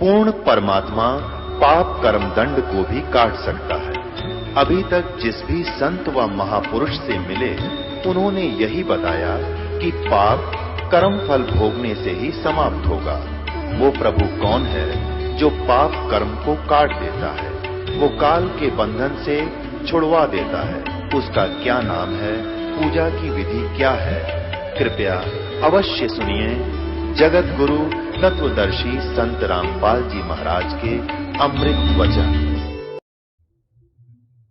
पूर्ण परमात्मा पाप कर्म दंड को भी काट सकता है। अभी तक जिस भी संत व महापुरुष से मिले उन्होंने यही बताया कि पाप कर्म फल भोगने से ही समाप्त होगा। वो प्रभु कौन है जो पाप कर्म को काट देता है, वो काल के बंधन से छुड़वा देता है। उसका क्या नाम है, पूजा की विधि क्या है? कृपया अवश्य सुनिए जगत गुरु तत्वदर्शी संत रामपाल जी महाराज के अमृत वचन।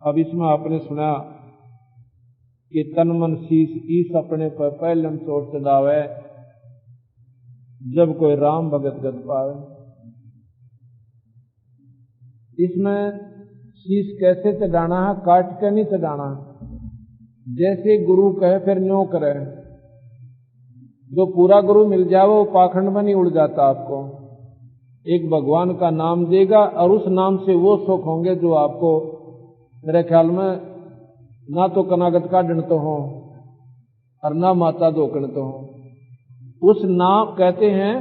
अब इसमें आपने सुना कि तन मन शीश ईस अपने पर पहलम चोट चलावे, जब कोई राम भगत गत पावे। इसमें शीश कैसे चढ़ाना है, काट के नहीं चढ़ाना। जैसे गुरु कहे फिर न्यों करे। जो पूरा गुरु मिल जाए वो पाखंड में नहीं उड़ जाता। आपको एक भगवान का नाम देगा और उस नाम से वो सुख होंगे जो आपको मेरे ख्याल में ना तो कनागत का डंडतो हो और ना माता धोकणतो हो। उस नाम कहते हैं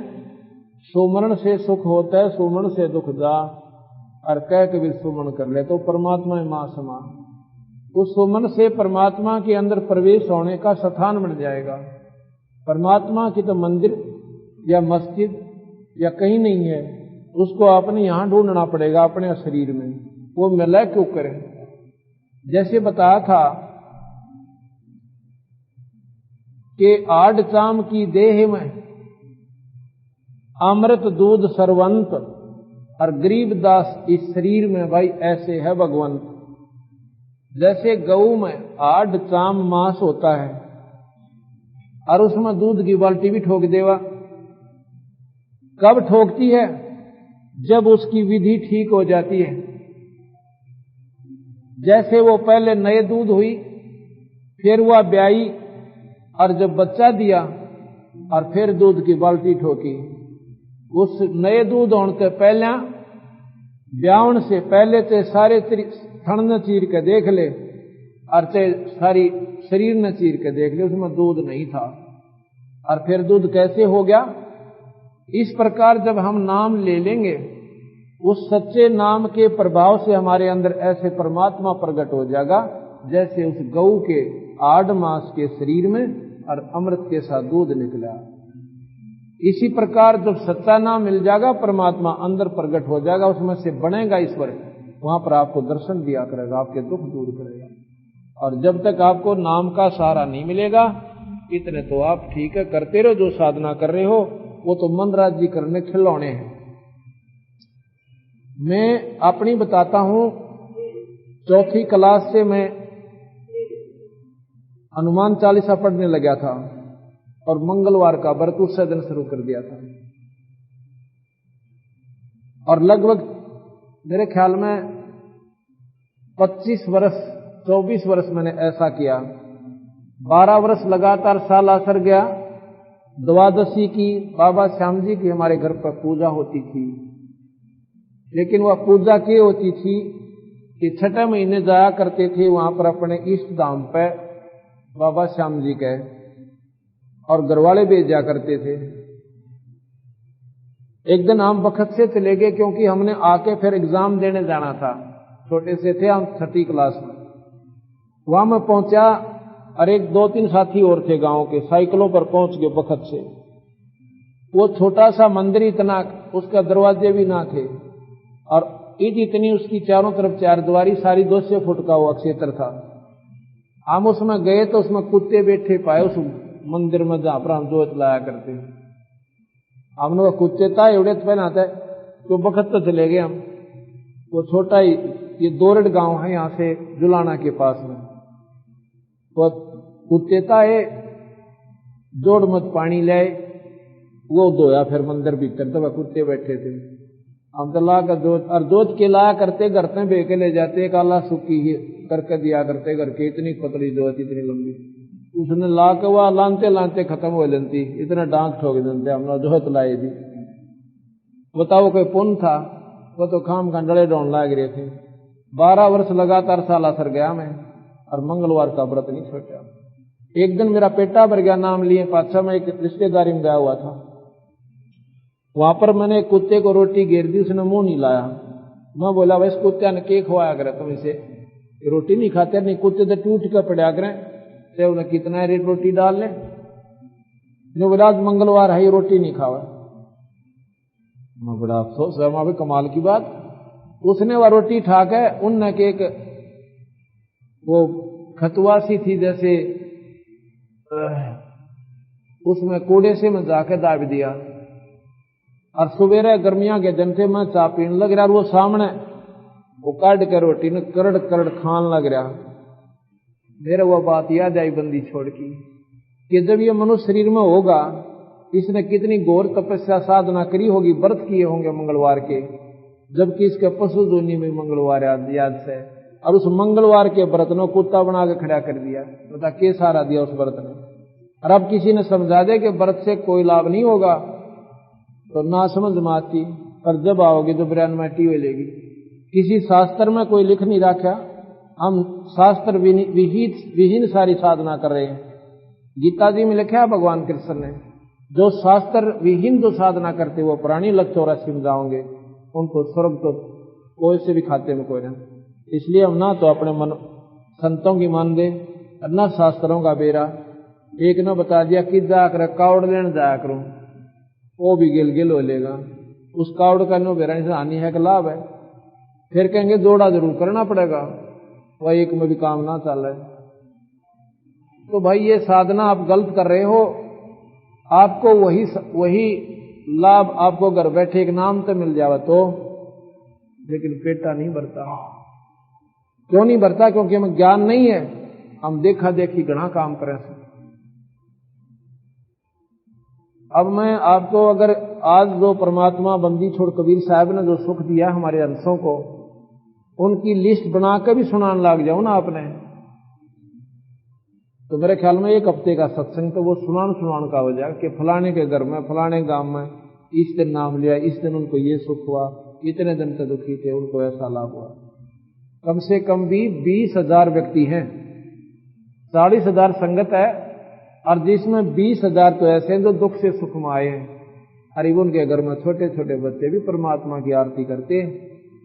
सुमरण से सुख होता है, सुमरण से दुख जा, और कह के भी सुमरण कर ले तो परमात्मा है मां समा। उस सुमन से परमात्मा के अंदर प्रवेश होने का स्थान मिल जाएगा। परमात्मा की तो मंदिर या मस्जिद या कहीं नहीं है, उसको आपने यहां ढूंढना पड़ेगा अपने शरीर में। वो मिला क्यों करे? जैसे बताया था कि आड़ चाम की देह में अमृत दूध सर्वंत, और गरीब दास इस शरीर में भाई ऐसे है भगवंत। जैसे गऊ में आड़ चाम मांस होता है और उसमें दूध की बाल्टी भी ठोक देवा। कब ठोकती है? जब उसकी विधि ठीक हो जाती है। जैसे वो पहले नए दूध हुई, फिर वह ब्याई और जब बच्चा दिया और फिर दूध की बाल्टी ठोकी। उस नए दूध होने से पहले, ब्यावन से पहले ते सारे थन न चीर के देख ले और ते सारी शरीर न चीर के देख ले, उसमें दूध नहीं था। और फिर दूध कैसे हो गया? इस प्रकार जब हम नाम ले लेंगे, उस सच्चे नाम के प्रभाव से हमारे अंदर ऐसे परमात्मा प्रकट हो जाएगा जैसे उस गऊ के आड़ मास के शरीर में और अमृत के साथ दूध निकला। इसी प्रकार जब सच्चा नाम मिल जाएगा, परमात्मा अंदर प्रकट हो जाएगा, उसमें से बनेगा ईश्वर। वहां पर आपको दर्शन दिया करेगा, आपके दुख दूर करेगा। और जब तक आपको नाम का सहारा नहीं मिलेगा, इतने तो आप ठीक है करते रहो जो साधना कर रहे हो, वो तो मन राज्य करने खिलौने हैं। मैं अपनी बताता हूं, चौथी क्लास से मैं हनुमान चालीसा पढ़ने लगा था और मंगलवार का व्रत उस दिन शुरू कर दिया था। और लगभग मेरे ख्याल में 25 वर्ष 24 वर्ष मैंने ऐसा किया। 12 वर्ष लगातार साल असर गया। द्वादशी की बाबा श्याम जी की हमारे घर पर पूजा होती थी, लेकिन वह पूजा की होती थी कि 6 महीने जाया करते थे वहां पर अपने इष्ट धाम पे बाबा श्याम जी के, और घरवाले भेज जा करते थे। एक दिन हम बखत से चले गए क्योंकि हमने आके फिर एग्जाम देने जाना था। छोटे से थे हम, 6ठी क्लास में। वहां मैं पहुंचा और 1-2-3 साथी और थे गांव के, साइकिलों पर पहुंच गए बखत से। वो छोटा सा मंदिर, इतना उसका दरवाजे भी ना थे और ईद इतनी, उसकी चारों तरफ 4 दीवारी, सारी 200 फुट का वो क्षेत्र था। हम उसमें गए तो उसमें कुत्ते बैठे पाए उस मंदिर में जहां पर हम जोत लाया करते। हमने वो कुत्ते था एवढे पहले आता है तो बखत तो चले गए हम। वो छोटा ही ये दोरड गांव है यहां से जुलाना के पास में। वो कुत्ते था ये जोड़ मत पानी ले, वो धोया फिर मंदिर भीतर, तो वह कुत्ते बैठे थे। हम तो ला कर जोत के लाया करते, घर में बे के ले जाते, काला सूखी करके दिया करते घर के। इतनी पतली जोत, इतनी लंबी, उसने ला के वह लानते लानते खत्म हो लेती, इतना डांक ठोक देते। हमने जोत लाई थी, बताओ कोई पुण्य था? वो तो खाम खंडड़े ढोंड लाग रहे थे। 12 वर्ष लगातार साल असर गया मैं, और मंगलवार का व्रत नहीं छोड़ा। एक दिन मेरा पेटा भर गया नाम लिए। पाछा में एक रिश्तेदारी में गया हुआ था, वहां पर मैंने एक कुत्ते को रोटी घेर दी, उसने मुंह नहीं लाया। मैं बोला भाई इस कुत्ते ने के खवाया करे तुम इसे, रोटी नहीं खाते? नहीं, कुत्ते तो टूट कर पड़ा करें, तो उन्हें कितना रेट रोटी डाल ले। जो बोला आज मंगलवार है, रोटी नहीं खावा। मैं बड़ा अफसोस है, वहां भी कमाल की बात। उसने वह रोटी ठा के उनने के एक वो खतवासी थी जैसे, उसमें कूड़े से मैं जाके दाब दिया। और सुबेरे गर्मियां के दिन थे, मैं चाय पीने लग रहा, वो सामने वो काट के रोटी ने करड़ करड़ खान लग रहा। मेरे वो बात याद आई बंदी छोड़ की कि जब ये मनुष्य शरीर में होगा, इसने कितनी घोर तपस्या साधना करी होगी, व्रत किए होंगे मंगलवार के, जबकि इसके पशु जोनी में मंगलवार याद से, और उस मंगलवार के व्रत ने कुत्ता बना के खड़ा कर दिया। बता के सहारा दिया उस व्रत ने। और अब किसी ने समझा दे कि व्रत से कोई लाभ नहीं होगा, तो ना समझ माती। पर जब आओगे तो ब्रैन मैटी हो लेगी। किसी शास्त्र में कोई लिख नहीं रखा, हम शास्त्र विहीन सारी साधना कर रहे हैं। गीता जी में लिखा है भगवान कृष्ण ने, जो शास्त्र विहीन जो साधना करते वो प्राणी लग 84 में जाओगे, उनको स्वर्ग तो कोई से भी खाते में कोई ना। इसलिए हम ना तो अपने मन संतों की मान दे, न शास्त्रों का बेरा। एक ने बता दिया कि जा कर कावड़ लेने जाया करूं, वो भी गिल गिल हो लेगा। उस कावड़ का नो बेरा से हानि है कि लाभ है? फिर कहेंगे जोड़ा जरूर करना पड़ेगा, वह एक में भी काम ना चल रहा है। तो भाई ये साधना आप गलत कर रहे हो। आपको वही लाभ आपको घर बैठे एक नाम तो मिल जावा तो, लेकिन पेटा नहीं भरता। क्यों नहीं भरता? क्योंकि हमें ज्ञान नहीं है, हम देखा देखी घना काम करें। अब मैं आपको अगर आज जो परमात्मा बंदी छोड़ कबीर साहब ने जो सुख दिया हमारे अंशों को, उनकी लिस्ट बनाकर भी सुनाने लग जाओ ना आपने, तो मेरे ख्याल में एक हफ्ते का सत्संग तो वो सुनान का हो जाएगा कि फलाने के घर में फलाने गांव में इस दिन नाम लिया, इस दिन उनको ये सुख हुआ, इतने दिन से दुखी थे उनको ऐसा लाभ हुआ। कम से कम भी 20,000 व्यक्ति हैं, 40,000 संगत है, और जिसमें 20,000 तो ऐसे हैं जो दुख से सुख में आए हैं। अरे उनके घर में छोटे छोटे बच्चे भी परमात्मा की आरती करते हैं।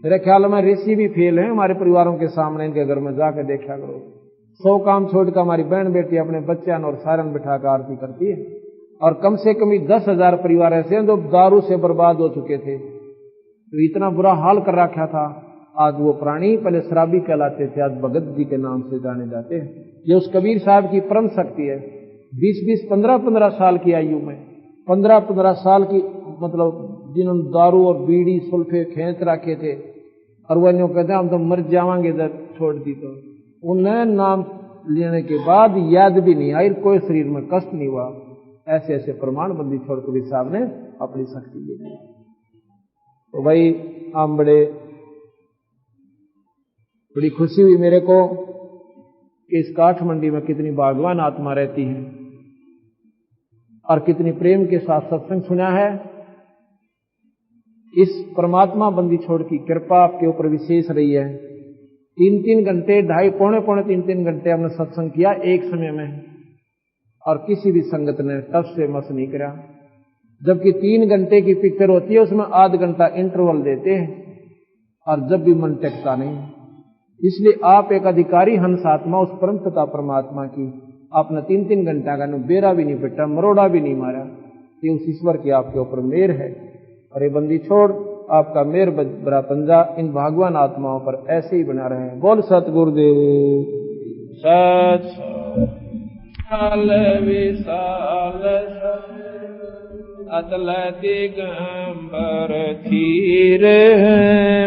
मेरे ख्याल में ऋषि भी फेल हैं हमारे परिवारों के सामने, इनके घर में जाकर देखा करो। 100 काम छोड़कर हमारी बहन बेटी अपने बच्चों और सारन बिठा कर आरती करती है। और कम से कम 10,000 परिवार ऐसे हैं जो दारू से बर्बाद हो चुके थे, तो इतना बुरा हाल कर रखा था। आज वो प्राणी पहले शराबी कहलाते थे, आज भगत जी के नाम से जाने जाते हैं। ये उस कबीर साहब की परम शक्ति है। 20-20, 15-15 साल की आयु में, 15-15 साल की मतलब जिन्होंने दारू और बीड़ी सुल्फे खेच रखे थे, और वह यूं कहते हैं हम तो मर जावांगे जब छोड़ दी, तो उन्हें नाम लेने के बाद याद भी नहीं आई, कोई शरीर में कष्ट नहीं हुआ। ऐसे ऐसे प्रमाण बंदी छोड़ कबीर साहब ने अपनी शक्ति दे दी। तो भाई हम बड़ी खुशी हुई मेरे को कि इस काठमंडी में कितनी भागवान आत्मा रहती है और कितनी प्रेम के साथ सत्संग सुना है। इस परमात्मा बंदी छोड़ की कृपा आपके ऊपर विशेष रही है। 3-3 घंटे, पौने 3 घंटे हमने सत्संग किया एक समय में, और किसी भी संगत ने टस से मस नहीं करा। जबकि 3 घंटे की पिक्चर होती है, उसमें आध घंटा इंटरवल देते हैं, और जब भी मन टेकता नहीं। इसलिए आप एक अधिकारी हंस आत्मा उस परम पिता परमात्मा की, आपने 3-3 घंटा का बेरा भी नहीं पिटा, मरोड़ा भी नहीं मारा। ये उस ईश्वर की आपके ऊपर मेर है। और ये बंदी छोड़ आपका मेर बड़ा पंजा इन भगवान आत्माओं पर ऐसे ही बना रहे हैं। बोल सतगुरुदेव सच विशाल अतल दिगंबर धीर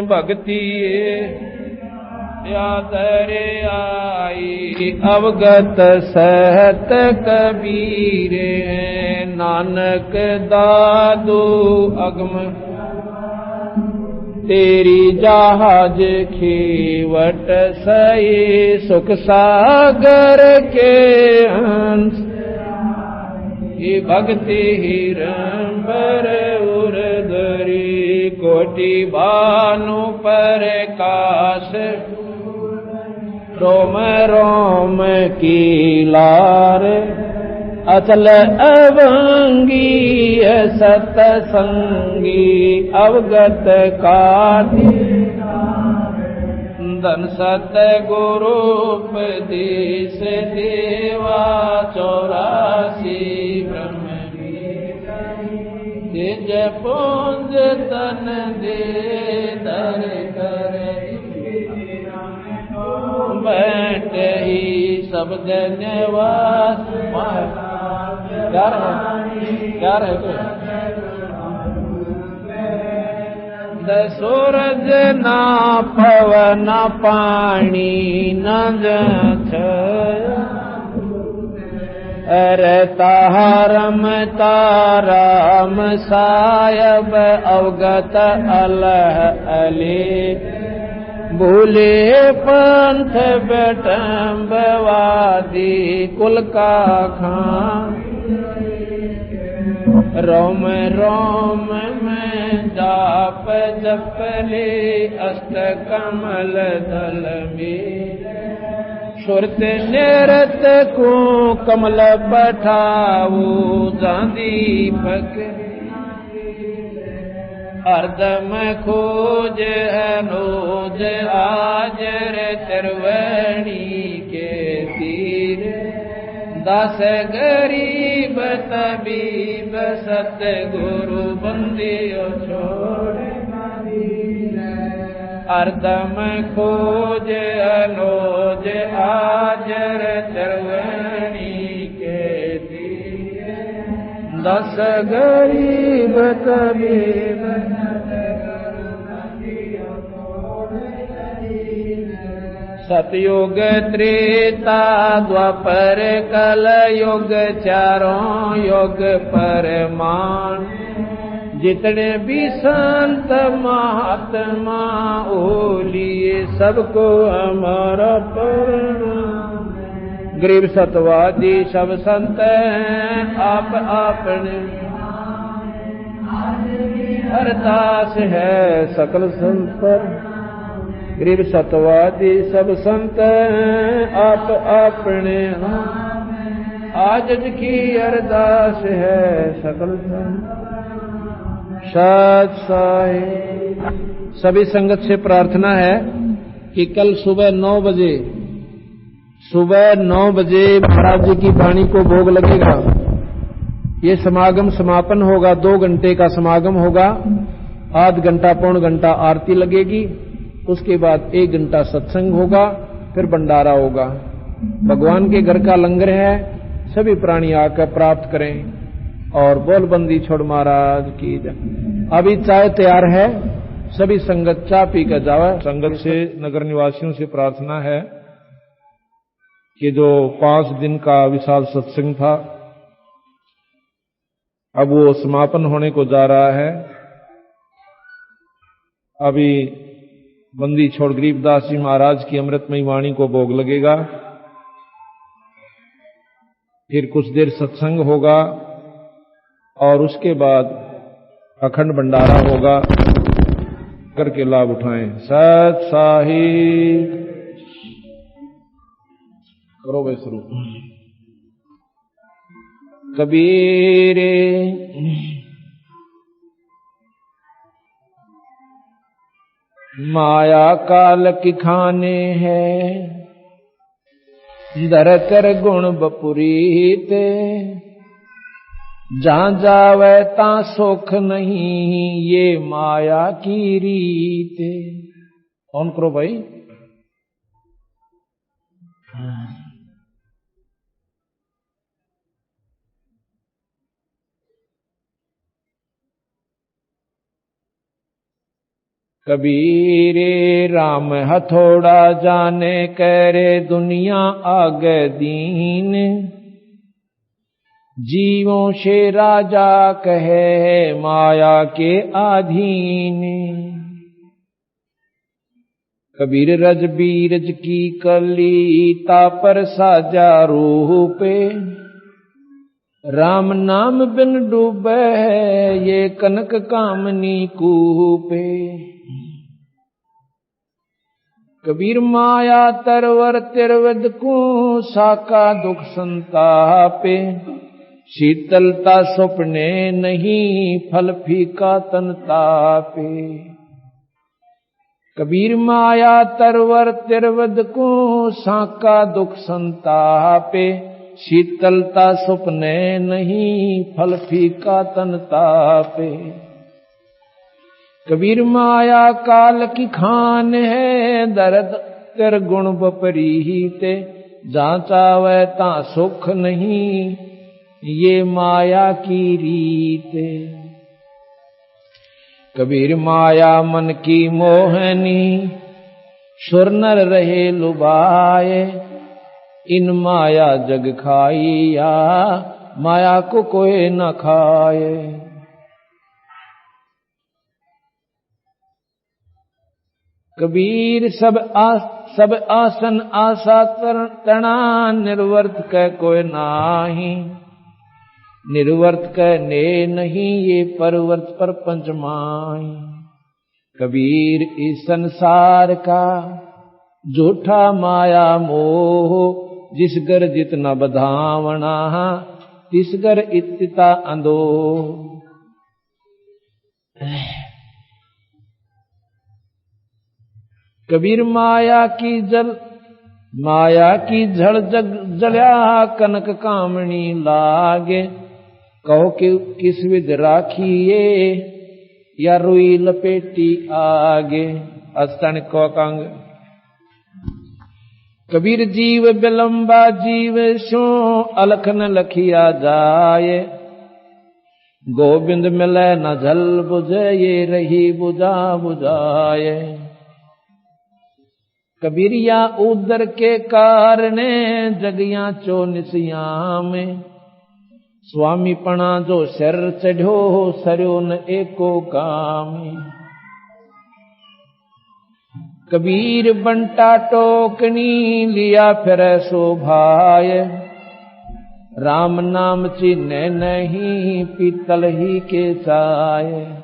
भक्ति यादर आई अवगत सहत कबीर नानक दादू अगम तेरी जहाज खीवट सही सुख सागर के अंश ये भक्ति हिरंबर उर्धरी कोटि भानु पर काश रोम रोम की लार अचल अवंगी सतसंगी अवगत काति धन सत गुरु उपदेश देवा 84 ब्रह्म निज पुंज तन दे दर कर बैठ ही सब जनवास क्या रहे सूरज ना पवन पानी न अरे तारम ताराम सायब अवगत अलह अली भूले पंथ बेटम्बवादी कुल का खां रोम रोम में जाप जपले अष्ट कमल दल में सुरत निरत को कमल पठाऊ दीपक अर्दम खोज अनोज आजर तिरवणी के तीर दस गरीब तबीब सतगुरु बंदियो छोड़ अर्दम खोज अनोज आजर तिरवणी के तीर दस गरीब तबीब सतयुग त्रेता द्वापर कल युग चारों युग परमान जितने भी संत महात्मा ओलिए सबको हमारा प्रणाम गरीब सतवादी सब संत आप आपने अरदास है सकल संत पर गरीब सतवादी सब संत आप आपने आज की अरदास है सकल संत सत साहिब। सभी संगत से प्रार्थना है कि कल सुबह 9 बजे महाराज जी की वाणी को भोग लगेगा। ये समागम समापन होगा, 2 घंटे का समागम होगा, आध घंटा पौन घंटा आरती लगेगी, उसके बाद 1 घंटा सत्संग होगा, फिर भंडारा होगा। भगवान के घर का लंगर है, सभी प्राणी आकर प्राप्त करें और बोलबंदी छोड़ महाराज की जय। अभी चाय तैयार है, सभी संगत चाय पी कर जावे। संगत से नगर निवासियों से प्रार्थना है कि जो 5 दिन का विशाल सत्संग था अब वो समापन होने को जा रहा है। अभी बंदी छोड़ गरीबदास जी महाराज की अमृतमयी वाणी को भोग लगेगा, फिर कुछ देर सत्संग होगा और उसके बाद अखंड भंडारा होगा। करके लाभ उठाएं। सत साहिब करो भाई शुरू। कबीर माया काल की खाने है, दरकर गुण बपुरीत, जहां जावे ता सुख नहीं, ये माया की रीत। ऑन करो भाई। कबीरे राम हथौड़ा जाने करे दुनिया आगे दीन, जीवों से राजा कहे माया के अधीन। कबीर रज बीरज की कली तापर साजा रूपे, राम नाम बिन डूबे ये कनक कामनी कूपे। कबीर माया तरवर तिरवद को साका दुख संतापे, शीतलता स्वप्ने नहीं, फल फीका तन तापे। कबीर माया तरवर तिरवद को, साका दुख संतापे। शीतलता स्वप्ने नहीं, फल फीका तन तापे। कबीर माया काल की खान है, दर्द तिर गुण बपरीते। जहाँ चावे ता सुख नहीं, ये माया की रीत। कबीर माया मन की मोहनी, सुर नर रहे लुभाए। इन माया जग खाइया, माया को कोई न खाए। कबीर सब आसन आशा तना, निर्वर्त कै कोई नाही। निर्वर्त कै ने नहीं, ये परवर्त पर पंचमाई। कबीर इस संसार का झूठा माया मोह, जिस घर जितना बधावना, तिस घर इत्ता अंधो। कबीर माया की झड़ जग जल्या, कनक कामनी लागे। कहो कि किस विध राखिए, या रुई लपेटी आगे। अस्तन को कंग कबीर जीव बिलंबा जीव सो, अलख न लखिया जाए। गोविंद मिले न झल बुझे, ये रही बुझा बुझाए। कबीरिया उदर के कारणे, जगिया चो निसिया में। स्वामी पणा जो सिर चढ़ो, सरयो न एको काम। कबीर बंटा टोकनी, लिया फिर शोभाय। राम नाम चिन्ह नहीं, पीतल ही के चाय।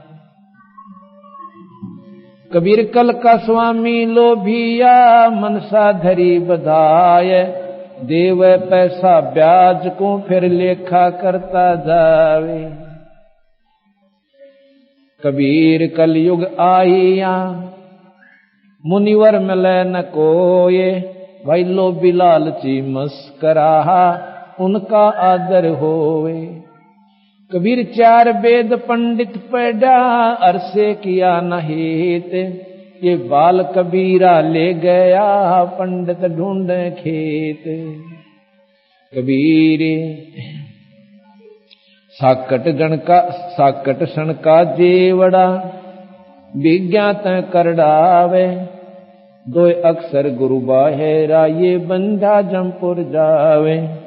कबीर कल का स्वामी लोभिया, मनसा धरी बधाय। देव पैसा ब्याज को, फिर लेखा करता जावे। कबीर कलयुग आइया, मुनिवर मिले न कोये। भाई लोभी लालची मस्करा, उनका आदर होवे। कबीर चार वेद पंडित पढ़ा, अरसे किया न हेत। ये बाल कबीरा ले गया, पंडित ढूंढे खेत। कबीर साकट सन का जेवड़ा, विज्ञात कर डावे। दो अक्षर गुरु बाहेरा, ये बंधा जमपुर जावे।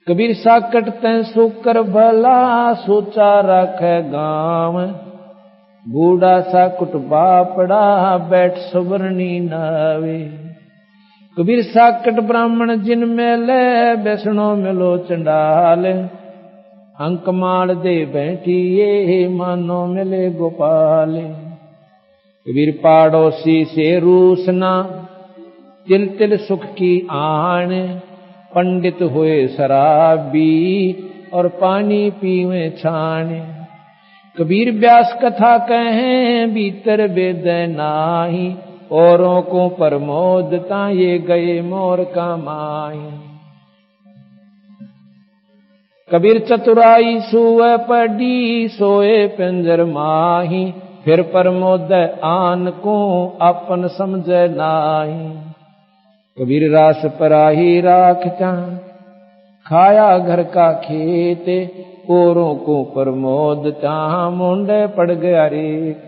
कबीर साकट तैं सुकर भला, सोचा रखे गाँव। बूढ़ा सा कुटबा पड़ा, बैठ सुवर्णी नावे। कबीर साकट ब्राह्मण जिन मेले, बैसणो मिलो चंडाल। अंक माल दे बैठिए, मानो मिले गोपाल। कबीर पाड़ोसी से रूसना, तिल तिल सुख की आन। पंडित हुए शराबी, और पानी पीवे छान। कबीर व्यास कथा कहें, भीतर वेद नाही। औरों को प्रमोदता, ये गए मोर कमाई। कबीर चतुराई सुए पड़ी, सोए पिंजर माही। फिर प्रमोद आन को, अपन समझे नाही। कबीर रास पराही राखता, खाया घर का खेत। औरों को प्रमोदता, मुंडे पड़ गया रेत।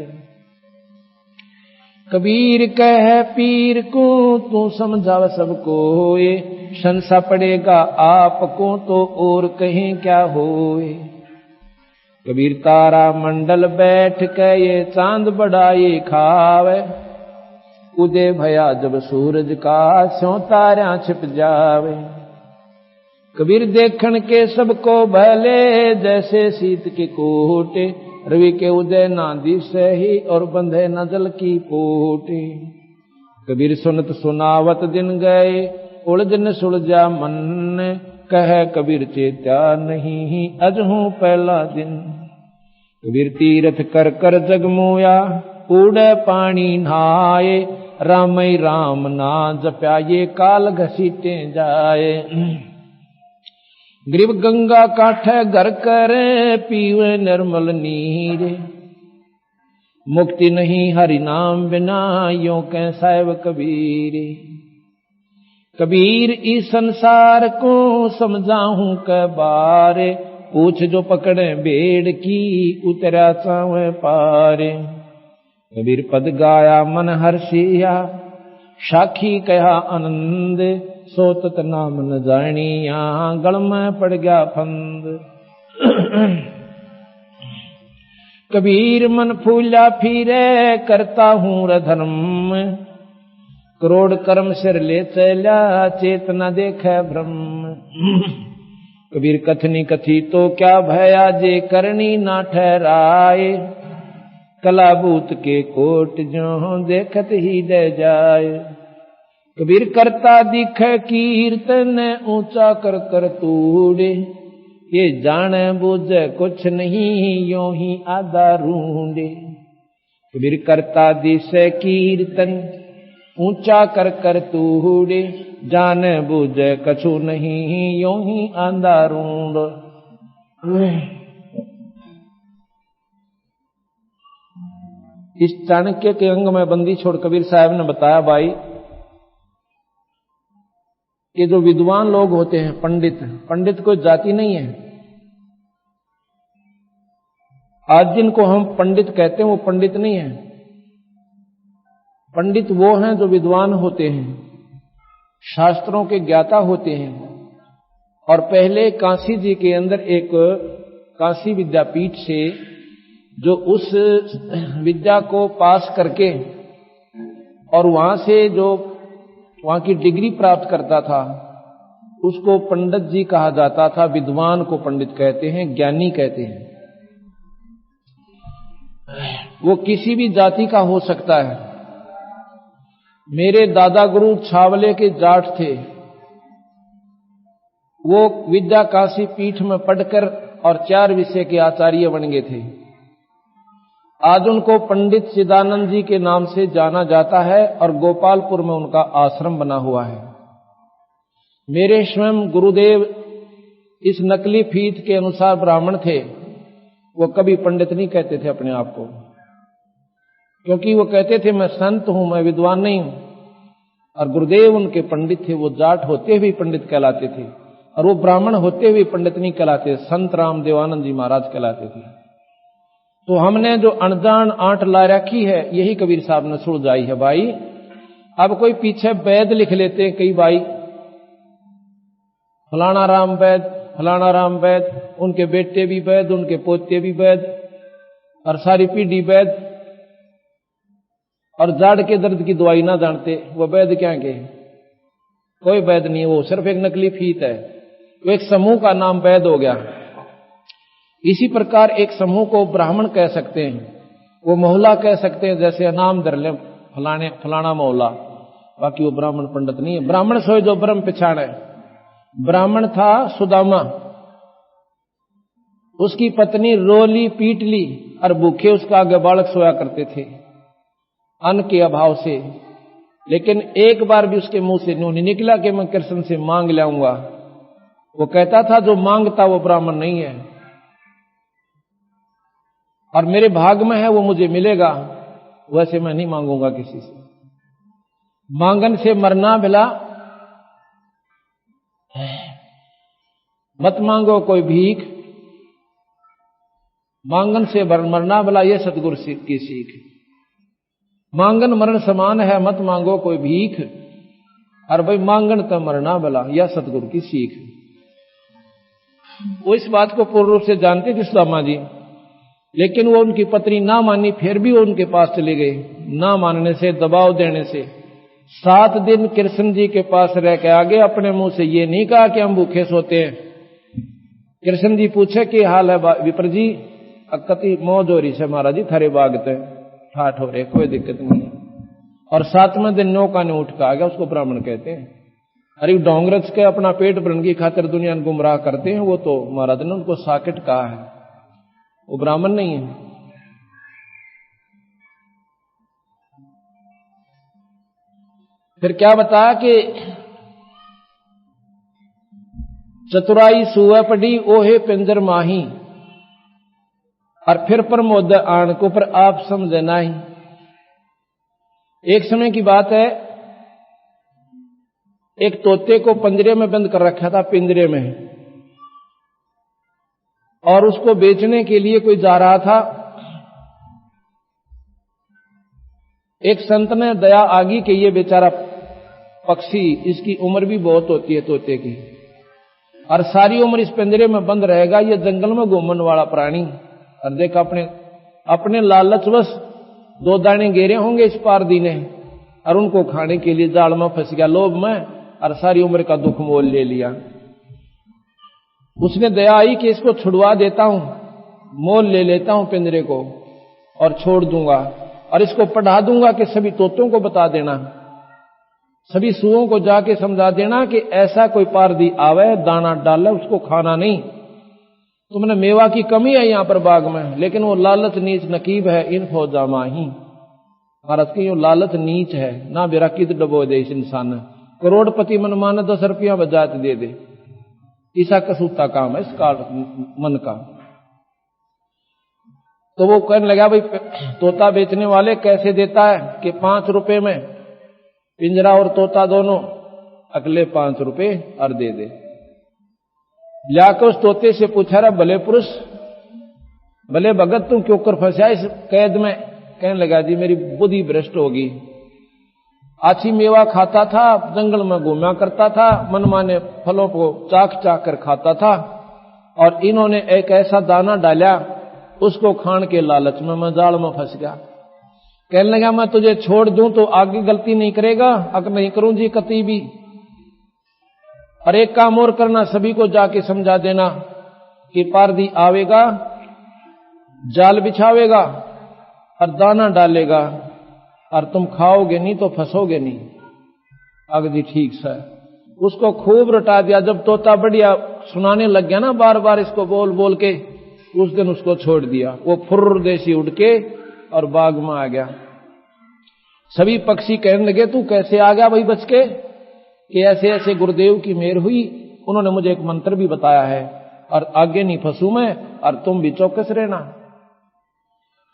कबीर कह पीर को, तू समझाव सबको। ये संसा पड़ेगा आपको, तो और कहीं क्या होए। कबीर तारा मंडल बैठ के, ये चांद बड़ा ये खावे। उदय भया जब सूरज का, स्यों तारा छिप जावे। कबीर देखन के सबको भले, जैसे शीत के कोटे। रवि के उदय ना दिसे ही, और बंधे न जल की पोटे। कबीर सुनत सुनावत दिन गए, उलझन सुलझा मन। कह कबीर चेत्या नहीं अजहूं पहला दिन। कबीर तीरथ कर कर जगमोया उड़े पानी नहाए, रामई राम ना जप्या ये काल घसीटे जाए। गरीब गंगा काठे घर करे पीवे निर्मल नीर, मुक्ति नहीं हरि नाम बिना यो कह साहिब कबीर। कबीर इस संसार को समझाऊं के बारे, पूछ जो पकड़े भेड़ की उतरा चावे पारे। कबीर पद गाया मन हर्षिया, साखी कहा आनंद, सोतत नाम न जानिया गल में पड़ गया फंद। कबीर मन फूला फिरे करता हूं धर्म, करोड़ कर्म सिर ले चला चेतना देखे ब्रह्म। कबीर कथनी कथी तो क्या भया जे करनी ना ठहराए, कलाभूत के कोट जो देखत ही दे जाए। कबीर करता दिखे कीर्तन ऊंचा कर कर तूड़े, ये जाने बूझे कुछ नहीं यो ही आधा रूंडे। कबीर करता दिसे कीर्तन ऊंचा कर कर तूड़े, जाने बूझे कछु नहीं यो ही आधा रूंड। इस चाणक्य के अंग में बंदी छोड़ कबीर साहब ने बताया भाई कि जो विद्वान लोग होते हैं, पंडित, पंडित कोई जाति नहीं है। आज जिनको हम पंडित कहते हैं वो पंडित नहीं है। पंडित वो हैं जो विद्वान होते हैं, शास्त्रों के ज्ञाता होते हैं। और पहले काशी जी के अंदर एक काशी विद्यापीठ से जो उस विद्या को पास करके और वहां से जो वहां की डिग्री प्राप्त करता था उसको पंडित जी कहा जाता था। विद्वान को पंडित कहते हैं, ज्ञानी कहते हैं। वो किसी भी जाति का हो सकता है। मेरे दादा गुरु छावले के जाट थे, वो विद्या काशी पीठ में पढ़कर और 4 विषय के आचार्य बन गए थे। आज उनको पंडित चिदानंद जी के नाम से जाना जाता है और गोपालपुर में उनका आश्रम बना हुआ है। मेरे स्वयं गुरुदेव इस नकली फीत के अनुसार ब्राह्मण थे। वो कभी पंडित नहीं कहते थे अपने आप को, क्योंकि वो कहते थे मैं संत हूं, मैं विद्वान नहीं हूं। और गुरुदेव उनके पंडित थे। वो जाट होते हुए पंडित कहलाते थे और वो ब्राह्मण होते हुए पंडित नहीं कहलाते, संत राम देवानंद जी महाराज कहलाते थे। तो हमने जो अनजान आंट ला रखी है यही कबीर साहब ने सुलझाई है भाई। अब कोई पीछे वैद लिख लेते हैं कई भाई, फलाना राम वैद, फलाना राम वैद, उनके बेटे भी वैद, उनके पोते भी वैद और सारी पीढ़ी वैद, और जाड़ के दर्द की दवाई ना जानते, वो वैद क्या के? कोई वैद नहीं, वो सिर्फ एक नकली फीत है। वो एक समूह का नाम वैद हो गया। इसी प्रकार एक समूह को ब्राह्मण कह सकते हैं, वो मोहल्ला कह सकते हैं, जैसे नाम धर ले फलाने फलाना मोहल्ला, बाकी वो ब्राह्मण पंडित नहीं है। ब्राह्मण सोए जो ब्रह्म पिछाड़ है। ब्राह्मण था सुदामा, उसकी पत्नी रोली पीट ली और भूखे उसका आगे बालक सोया करते थे अन्न के अभाव से। लेकिन एक बार भी उसके मुंह से नहीं निकला कि मैं कृष्ण से मांग लाऊंगा। वो कहता था जो मांगता वो ब्राह्मण नहीं है, और मेरे भाग में है वो मुझे मिलेगा, वैसे मैं नहीं मांगूंगा किसी से। मांगन से मरना भला, मत मांगो कोई भीख, मांगन से मरना भला, यह सतगुरु की सीख। मांगन मरण समान है, मत मांगो कोई भीख, और भाई मांगन तो मरना भला, यह सतगुरु की सीख। वो इस बात को पूर्ण रूप से जानते थे सुदामा जी, लेकिन वो उनकी पत्नी ना मानी, फिर भी वो उनके पास चले गए। ना मानने से, दबाव देने से 7 दिन कृष्ण जी के पास रह के आगे अपने मुंह से ये नहीं कहा कि हम भूखे सोते हैं। कृष्ण जी पूछे कि हाल है विप्र जी? अकति मौज हो रही से महाराज जी, थारे बागते ठाठ हो रहे, कोई दिक्कत नहीं है। और 7वें दिन नौका ने उठ के आ गया, उसको ब्राह्मण कहते हैं। अरे डोंगरच के अपना पेट भरने की खातिर दुनिया में गुमराह करते हैं, वो तो महाराज ने उनको साकिट कहा है, वो ब्राह्मण नहीं है। फिर क्या बताया कि चतुराई सुअ पड़ी ओहे पिंजर माही, और फिर प्रमोद आण को पर आप समझे नहीं। एक समय की बात है, एक तोते को पिंजरे में बंद कर रखा था, पिंजरे में, और उसको बेचने के लिए कोई जा रहा था। एक संत ने दया आगी कि ये बेचारा पक्षी, इसकी उम्र भी बहुत होती है तोते की, और सारी उम्र इस पिंजरे में बंद रहेगा, ये जंगल में घूमने वाला प्राणी, और देखा अपने लालचवश 2 दाने गेरे होंगे इस पारदी ने, और उनको खाने के लिए जाल में फंस गया लोभ में, और सारी उम्र का दुख मोल ले लिया। उसने दया आई कि इसको छुड़वा देता हूं, मोल ले लेता हूं पिंजरे को और छोड़ दूंगा, और इसको पढ़ा दूंगा कि सभी तोतों को बता देना, सभी सुओं को जाके समझा देना कि ऐसा कोई पारदी आवे, दाना डाले, उसको खाना नहीं। तुमने मेवा की कमी है यहां पर बाग में, लेकिन वो लालच नीच नकीब है, इन फौजा माही। भारत की यो लालच नीच है ना, बेरा कित डबो दे इस इंसान ने, करोड़पति मन माने 10 रुपया बजात दे दे, ऐसा कसूता काम है इस काल मन का। तो वो कहने लगा, भाई तोता बेचने वाले कैसे देता है कि 5 रुपए में पिंजरा और तोता दोनों, अगले 5 रुपए और दे दे। जाकर उस तोते से पूछा, रहा भले पुरुष, भले भगत, तुम क्यों कर फंसा इस कैद में? कहने लगा, जी मेरी बुद्धि भ्रष्ट होगी, अच्छी मेवा खाता था, जंगल में घूमा करता था, मनमाने फलों को चाक चाक कर खाता था, और इन्होंने एक ऐसा दाना डाला, उसको खान के लालच में मैं जाल में फंस गया। कहने लगा, मैं तुझे छोड़ दूं तो आगे गलती नहीं करेगा? अगर नहीं करूं जी कती भी। और एक काम और करना, सभी को जाके समझा देना कि पारदी आवेगा, जाल बिछावेगा और दाना डालेगा, और तुम खाओगे नहीं तो फंसोगे नहीं। अगर जी ठीक से उसको खूब रटा दिया। जब तोता बढ़िया सुनाने लग गया ना बार बार इसको बोल बोल के, उस दिन उसको छोड़ दिया। वो फुर्र देसी उड़ के और बाग में आ गया। सभी पक्षी कहने लगे, तू कैसे आ गया भाई बच के? कि ऐसे ऐसे गुरुदेव की मेहर हुई, उन्होंने मुझे एक मंत्र भी बताया है, और आगे नहीं फंसू मैं, और तुम भी चौकस रहना।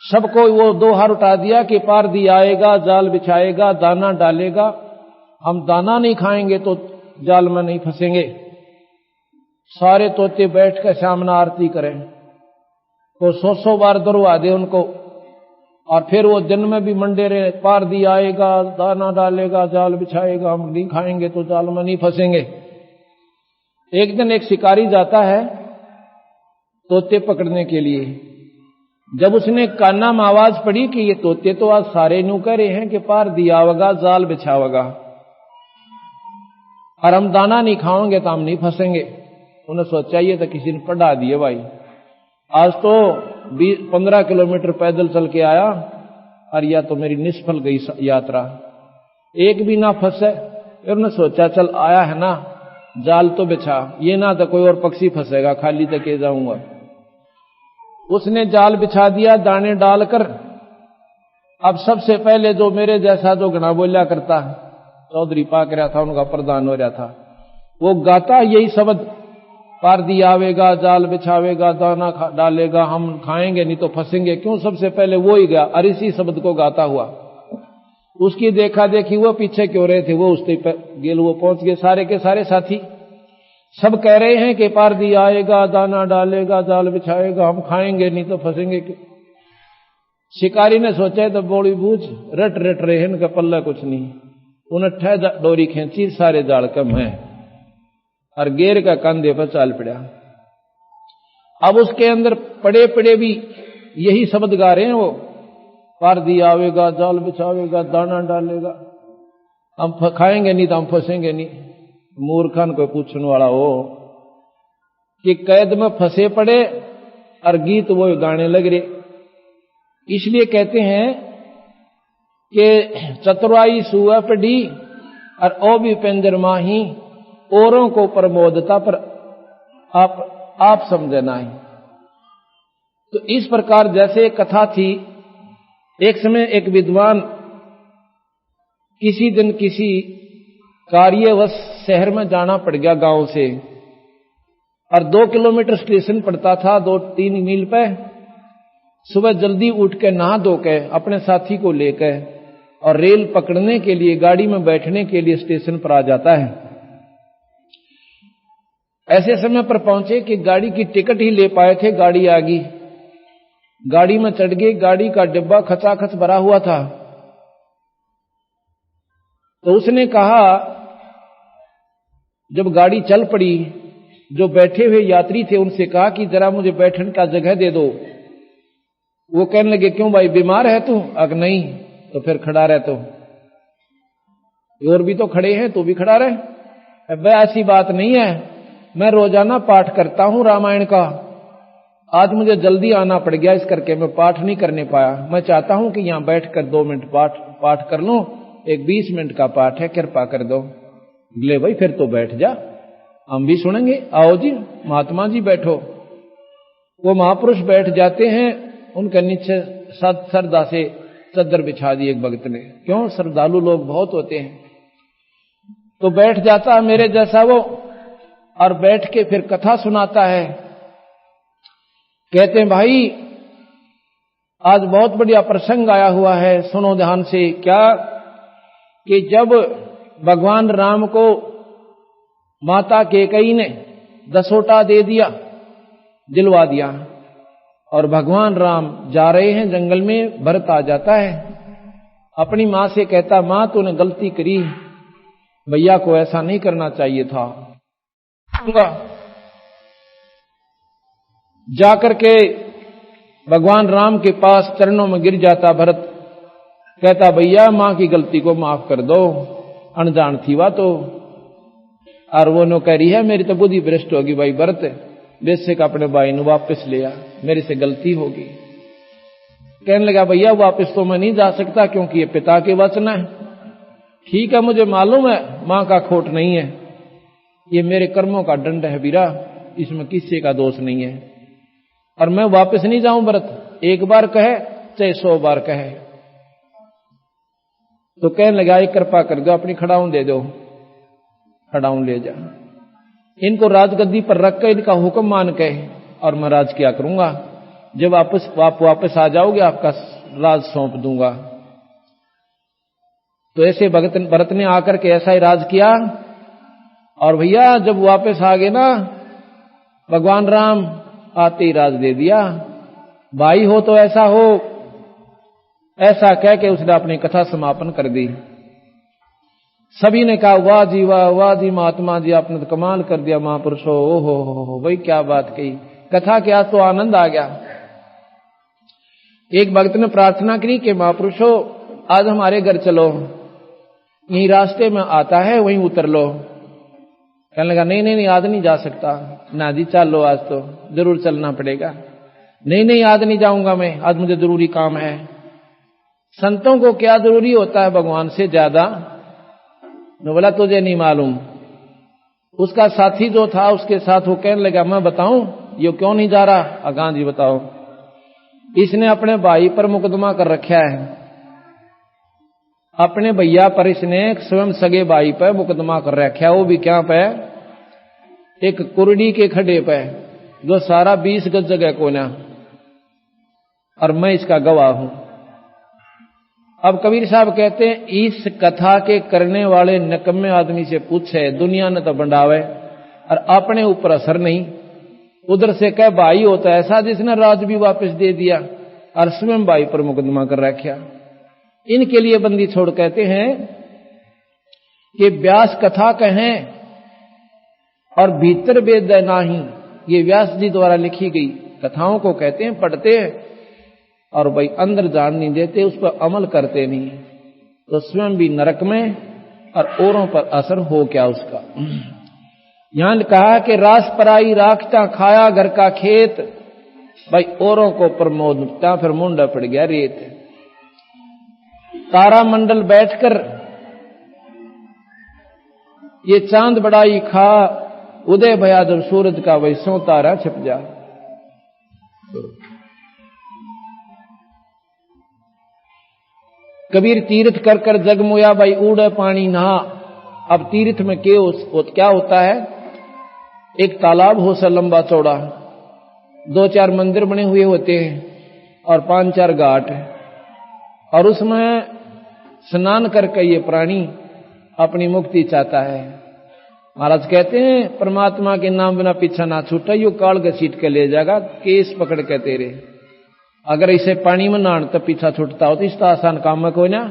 सबको वो 2 हाथ उठा दिया कि पारदी आएगा, जाल बिछाएगा, दाना डालेगा, हम दाना नहीं खाएंगे तो जाल में नहीं फंसेंगे। सारे तोते बैठ कर सामने आरती करें, तो 100 बार दरवा दे उनको, और फिर वो दिन में भी मंडे रहे, पारदी आएगा, दाना डालेगा, जाल बिछाएगा, हम नहीं खाएंगे तो जाल में नहीं फंसेंगे। एक दिन एक शिकारी जाता है तोते पकड़ने के लिए। जब उसने काना में आवाज पड़ी कि ये तोते तो आज सारे न्यू कह रहे हैं कि पारदी आवेगा, जाल बिछावेगा, और हम दाना नहीं खाओगे तो हम नहीं फंसेंगे। उन्हें सोचा ये तो किसी ने पढ़ा दिए भाई। आज तो 15 किलोमीटर पैदल चल के आया, और या तो मेरी निष्फल गई यात्रा, एक भी ना फंसे। फिर उन्हें सोचा चल आया है ना, जाल तो बिछा, ये ना तो कोई और पक्षी फंसेगा, खाली तक के जाऊंगा। उसने जाल बिछा दिया दाने डालकर। अब सबसे पहले जो मेरे जैसा जो घना बोलिया करता, चौधरी पाक रहा था, उनका प्रधान हो रहा था, वो गाता यही शब्द, पारदी आवेगा, जाल बिछावेगा, दाना डालेगा, हम खाएंगे नहीं तो फंसेंगे। क्यों? सबसे पहले वो ही गया, और इसी शब्द को गाता हुआ। उसकी देखा देखी वो पीछे क्यों रहे थे, वो उसके गेल वो पहुंच गए। सारे के सारे साथी सब कह रहे हैं कि पारदी आएगा, दाना डालेगा, जाल बिछाएगा, हम खाएंगे नहीं तो फंसेंगे। शिकारी ने सोचा तो बोली बूझ रट रट रहे हैं, इनका पल्ला कुछ नहीं। उन्हें डोरी खींची, सारे जाल कम है, और गेर का कंधे पर चाल पड़ा। अब उसके अंदर पड़े पड़े भी यही शब्द गा रहे हैं वो, पारदी आवेगा, जाल बिछावेगा, दाना डालेगा, हम खाएंगे नहीं तो हम फंसेंगे नहीं। मूर्खन को पूछने वाला हो कि कैद में फंसे पड़े और गीत वो गाने लग रहे। इसलिए कहते हैं कि चतुराई सुअ पड़ी और ओ भी पिंजर माही, औरों को प्रमोदता पर आप समझना ही। तो इस प्रकार जैसे एक कथा थी, एक समय एक विद्वान किसी दिन किसी कार्यवश शहर में जाना पड़ गया गांव से, और 2 किलोमीटर स्टेशन पड़ता था, 2-3 मील पे। सुबह जल्दी उठ के नहा धो के अपने साथी को लेकर और रेल पकड़ने के लिए, गाड़ी में बैठने के लिए स्टेशन पर आ जाता है। ऐसे समय पर पहुंचे कि गाड़ी की टिकट ही ले पाए थे, गाड़ी आ गई, गाड़ी में चढ़ गए। गाड़ी का डिब्बा खचाखच भरा हुआ था। तो उसने कहा, जब गाड़ी चल पड़ी, जो बैठे हुए यात्री थे उनसे कहा कि जरा मुझे बैठने का जगह दे दो। वो कहने लगे, क्यों भाई, बीमार है तू? अगर नहीं तो फिर खड़ा रह। तो और भी तो खड़े हैं, तू भी खड़ा रहे। अब ऐसी बात नहीं है, मैं रोजाना पाठ करता हूं रामायण का, आज मुझे जल्दी आना पड़ गया, इस करके मैं पाठ नहीं करने पाया। मैं चाहता हूं कि यहां बैठकर 2 मिनट पाठ कर लूं, एक 20 मिनट का पाठ है, कृपा कर दो। ले भाई, फिर तो बैठ जा, हम भी सुनेंगे। आओ जी महात्मा जी बैठो। वो महापुरुष बैठ जाते हैं, उनके नीचे श्रद्धा से चद्दर बिछा दी एक भक्त ने। क्यों, श्रद्धालु लोग बहुत होते हैं। तो बैठ जाता है मेरे जैसा वो, और बैठ के फिर कथा सुनाता है। कहते हैं, भाई आज बहुत बढ़िया प्रसंग आया हुआ है, सुनो ध्यान से। क्या कि जब भगवान राम को माता कैकेयी ने दसोटा दे दिया, दिलवा दिया, और भगवान राम जा रहे हैं जंगल में, भरत आ जाता है, अपनी मां से कहता, मां तूने गलती करी, भैया को ऐसा नहीं करना चाहिए था। जाकर के भगवान राम के पास चरणों में गिर जाता भरत, कहता, भैया मां की गलती को माफ कर दो, अनजान थी वह तो। और वो नो कह रही है, मेरी तो बुद्धि भ्रष्ट होगी भाई भरत, बेशक अपने भाई ने वापस लिया, मेरे से गलती होगी। कहने लगा, भैया वापस तो मैं नहीं जा सकता, क्योंकि ये पिता के वचन है। ठीक है, मुझे मालूम है मां का खोट नहीं है, ये मेरे कर्मों का दंड है बीरा, इसमें किसी का दोष नहीं है, और मैं वापस नहीं जाऊं भरत, एक बार कहे चाहे 100 बार कहे। तो कहने लगा, एक कृपा कर दो, अपनी खड़ाऊं दे दो, खड़ाऊं ले जा, इनको राजगद्दी पर रख कर इनका हुक्म मान के, और मैं राज किया करूंगा। जब आप वापस आ जाओगे, आपका राज सौंप दूंगा। तो ऐसे भरत ने आकर के ऐसा ही राज किया। और भैया जब वापस आ गए ना, भगवान राम आते ही राज दे दिया। भाई हो तो ऐसा हो, ऐसा कह के उसने अपनी कथा समापन कर दी। सभी ने कहा, वाह जी वाह, वाह जी महात्मा जी, आपने तो कमाल कर दिया महापुरुषो, ओहो भाई क्या बात कही, कथा के आज तो आनंद आ गया। एक भक्त ने प्रार्थना की कि महापुरुषो आज हमारे घर चलो, यही रास्ते में आता है, वहीं उतर लो। कहने लगा, नहीं आज नहीं जा सकता। ना जी चलो, आज तो जरूर चलना पड़ेगा। नहीं आज नहीं जाऊंगा मैं, आज मुझे जरूरी काम है। संतों को क्या जरूरी होता है भगवान से ज्यादा? ने बोला, तुझे नहीं मालूम। उसका साथी जो था उसके साथ वो कहने लगा, मैं बताऊं ये क्यों नहीं जा रहा? अगां जी बताओ। इसने अपने भाई पर मुकदमा कर रखा है, अपने भैया पर इसने स्वयं सगे भाई पर मुकदमा कर रखा है। वो भी क्या पे? एक कुरडी के खड्डे पे, जो सारा 20 गज जगह कोना, और मैं इसका गवाह हूं। अब कबीर साहब कहते हैं, इस कथा के करने वाले नकम्मे आदमी से पूछे, दुनिया ने तो बंडावे और अपने ऊपर असर नहीं। उधर से कह भाई होता ऐसा जिसने राज भी वापस दे दिया और स्वयं भाई पर मुकदमा कर रखा। इनके लिए बंदी छोड़ कहते हैं कि व्यास कथा कहें और भीतर वेद नाही, ये व्यास जी द्वारा लिखी गई कथाओं को कहते हैं, पढ़ते हैं और भाई अंदर जान नहीं देते, उस पर अमल करते नहीं, तो स्वयं भी नरक में और औरों पर असर हो क्या उसका। यहां कहा कि रास पराई राखता खाया घर का खेत, भाई औरों को प्रमोदता फिर मुंडा पड़ गया रेत। तारा मंडल बैठकर ये चांद बड़ाई खा, उदय भया जब सूरज का वैसों तारा छिप जा। कबीर तीर्थ कर कर जगमोया, भाई उड़े पानी नहा। अब तीर्थ में क्या होता है, एक तालाब हो सा लंबा चौड़ा, 2-4 मंदिर बने हुए होते हैं और 5-4 घाट, और उसमें स्नान करके ये प्राणी अपनी मुक्ति चाहता है। महाराज कहते हैं परमात्मा के नाम बिना पीछा ना छूटा, यो काल घसीट के ले जाएगा, केस पकड़ के तेरे। अगर इसे पानी में नहान तो पीछा छूटता हो तो इसका आसान काम में कोई ना,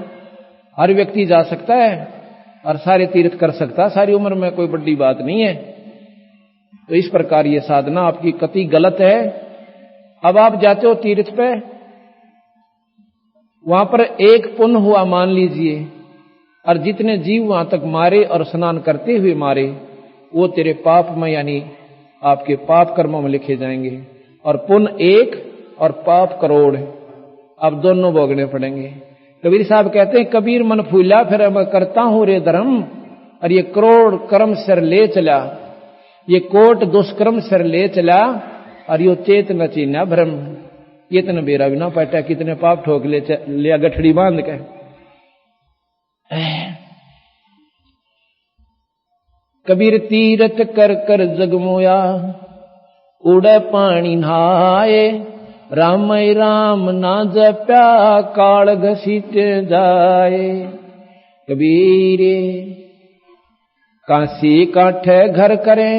हर व्यक्ति जा सकता है और सारे तीर्थ कर सकता है, सारी उम्र में कोई बड़ी बात नहीं है। तो इस प्रकार ये साधना आपकी कति गलत है। अब आप जाते हो तीर्थ पे, वहां पर एक पुण्य हुआ मान लीजिए, और जितने जीव वहां तक मारे और स्नान करते हुए मारे, वो तेरे पाप में यानी आपके पाप कर्मों में लिखे जाएंगे, और पुण्य 1 और पाप करोड़। अब दोनों भोगने पड़ेंगे। कबीर साहब कहते हैं कबीर मन फूला फिर मैं करता हूं रे धर्म, और ये करोड़ कर्म सिर ले चला, ये कोट दुष्कर्म सिर ले चला, और यो चेत न चीना भ्रम। ये तन बेरा भी ना पटा, कितने पाप ठोक लिया गठड़ी बांध के। कबीर तीरथ कर कर जगमोया, उड़े पानी नहाए, राम राम ना जप्या काल घसीट जाए। कबीर काशी काठे घर करें,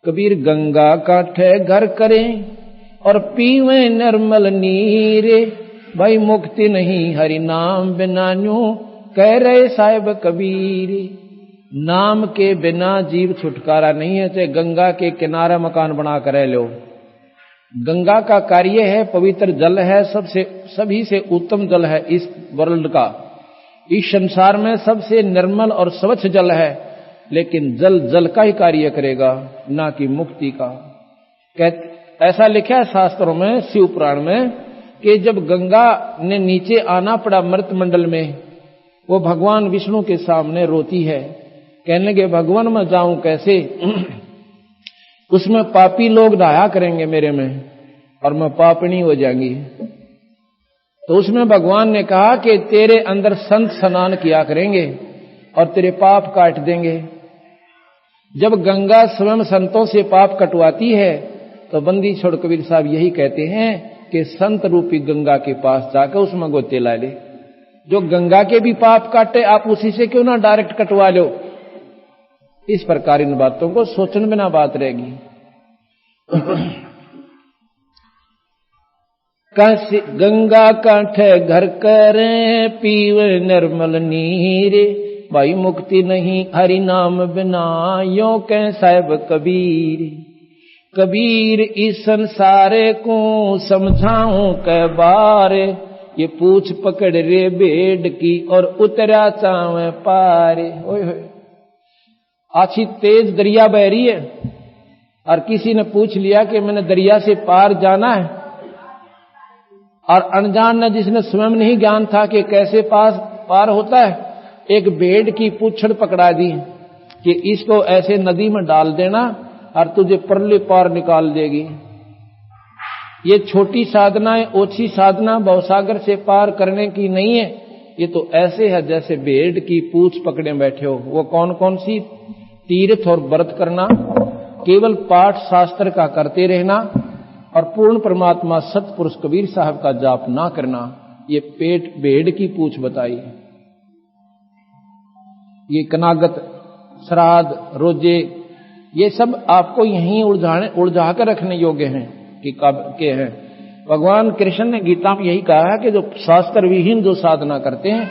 कबीर गंगा काठे घर करें, और पीवे निर्मल नीरे, भाई मुक्ति नहीं हरि नाम बिना न्यू, कह रहे साहिब कबीर। नाम के बिना जीव छुटकारा नहीं है, चाहे गंगा के किनारे मकान बना कर रह लो। गंगा का कार्य है, पवित्र जल है, सभी से उत्तम जल है इस वर्ल्ड का, इस संसार में सबसे निर्मल और स्वच्छ जल है, लेकिन जल का ही कार्य करेगा, ना कि मुक्ति का। ऐसा लिखा है शास्त्रों में, शिव पुराण में, कि जब गंगा ने नीचे आना पड़ा मृत मंडल में, वो भगवान विष्णु के सामने रोती है, कहने लगे भगवान मैं जाऊं कैसे, उसमें पापी लोग नहाया करेंगे मेरे में, और मैं पापनी हो जाएंगी। तो उसमें भगवान ने कहा कि तेरे अंदर संत स्नान किया करेंगे और तेरे पाप काट देंगे। जब गंगा स्वयं संतों से पाप कटवाती है, तो बंदी छोड़ कबीर साहब यही कहते हैं कि संत रूपी गंगा के पास जाकर उसमें गोते ला ले। जो गंगा के भी पाप काटे, आप उसी से क्यों ना डायरेक्ट कटवा लो। इस प्रकार इन बातों को सोचने बिना बात रहेगी। गंगा काठे घर करें, पीवे निर्मल नीरे, भाई मुक्ति नहीं हरि नाम बिना, यो कह साहिब कबीर। कबीर इस संसारे को समझाऊं कै बारे, ये पूछ पकड़ रे बेड की और उतरा चावे पारे। ओए होए, अच्छी तेज दरिया बह रही है और किसी ने पूछ लिया कि मैंने दरिया से पार जाना है, और अनजान ने जिसने स्वयं नहीं ज्ञान था कि कैसे पार होता है, एक भेड़ की पूंछड़ पकड़ा दी कि इसको ऐसे नदी में डाल देना और तुझे परले पार निकाल देगी। ये छोटी साधना है, ओछी साधना भवसागर से पार करने की नहीं है। ये तो ऐसे है जैसे भेड़ की पूंछ पकड़े बैठे हो। वो कौन कौन सी? तीर्थ और व्रत करना, केवल पाठ शास्त्र का करते रहना, और पूर्ण परमात्मा सतपुरुष कबीर साहब का जाप ना करना। ये पेट भेड़ की पूंछ बताई। ये कनागत, श्राद्ध, रोजे, ये सब आपको यहीं उलझा कर रखने योग्य हैं कि कब के हैं। भगवान कृष्ण ने गीता में यही कहा है कि जो शास्त्र विहीन जो साधना करते हैं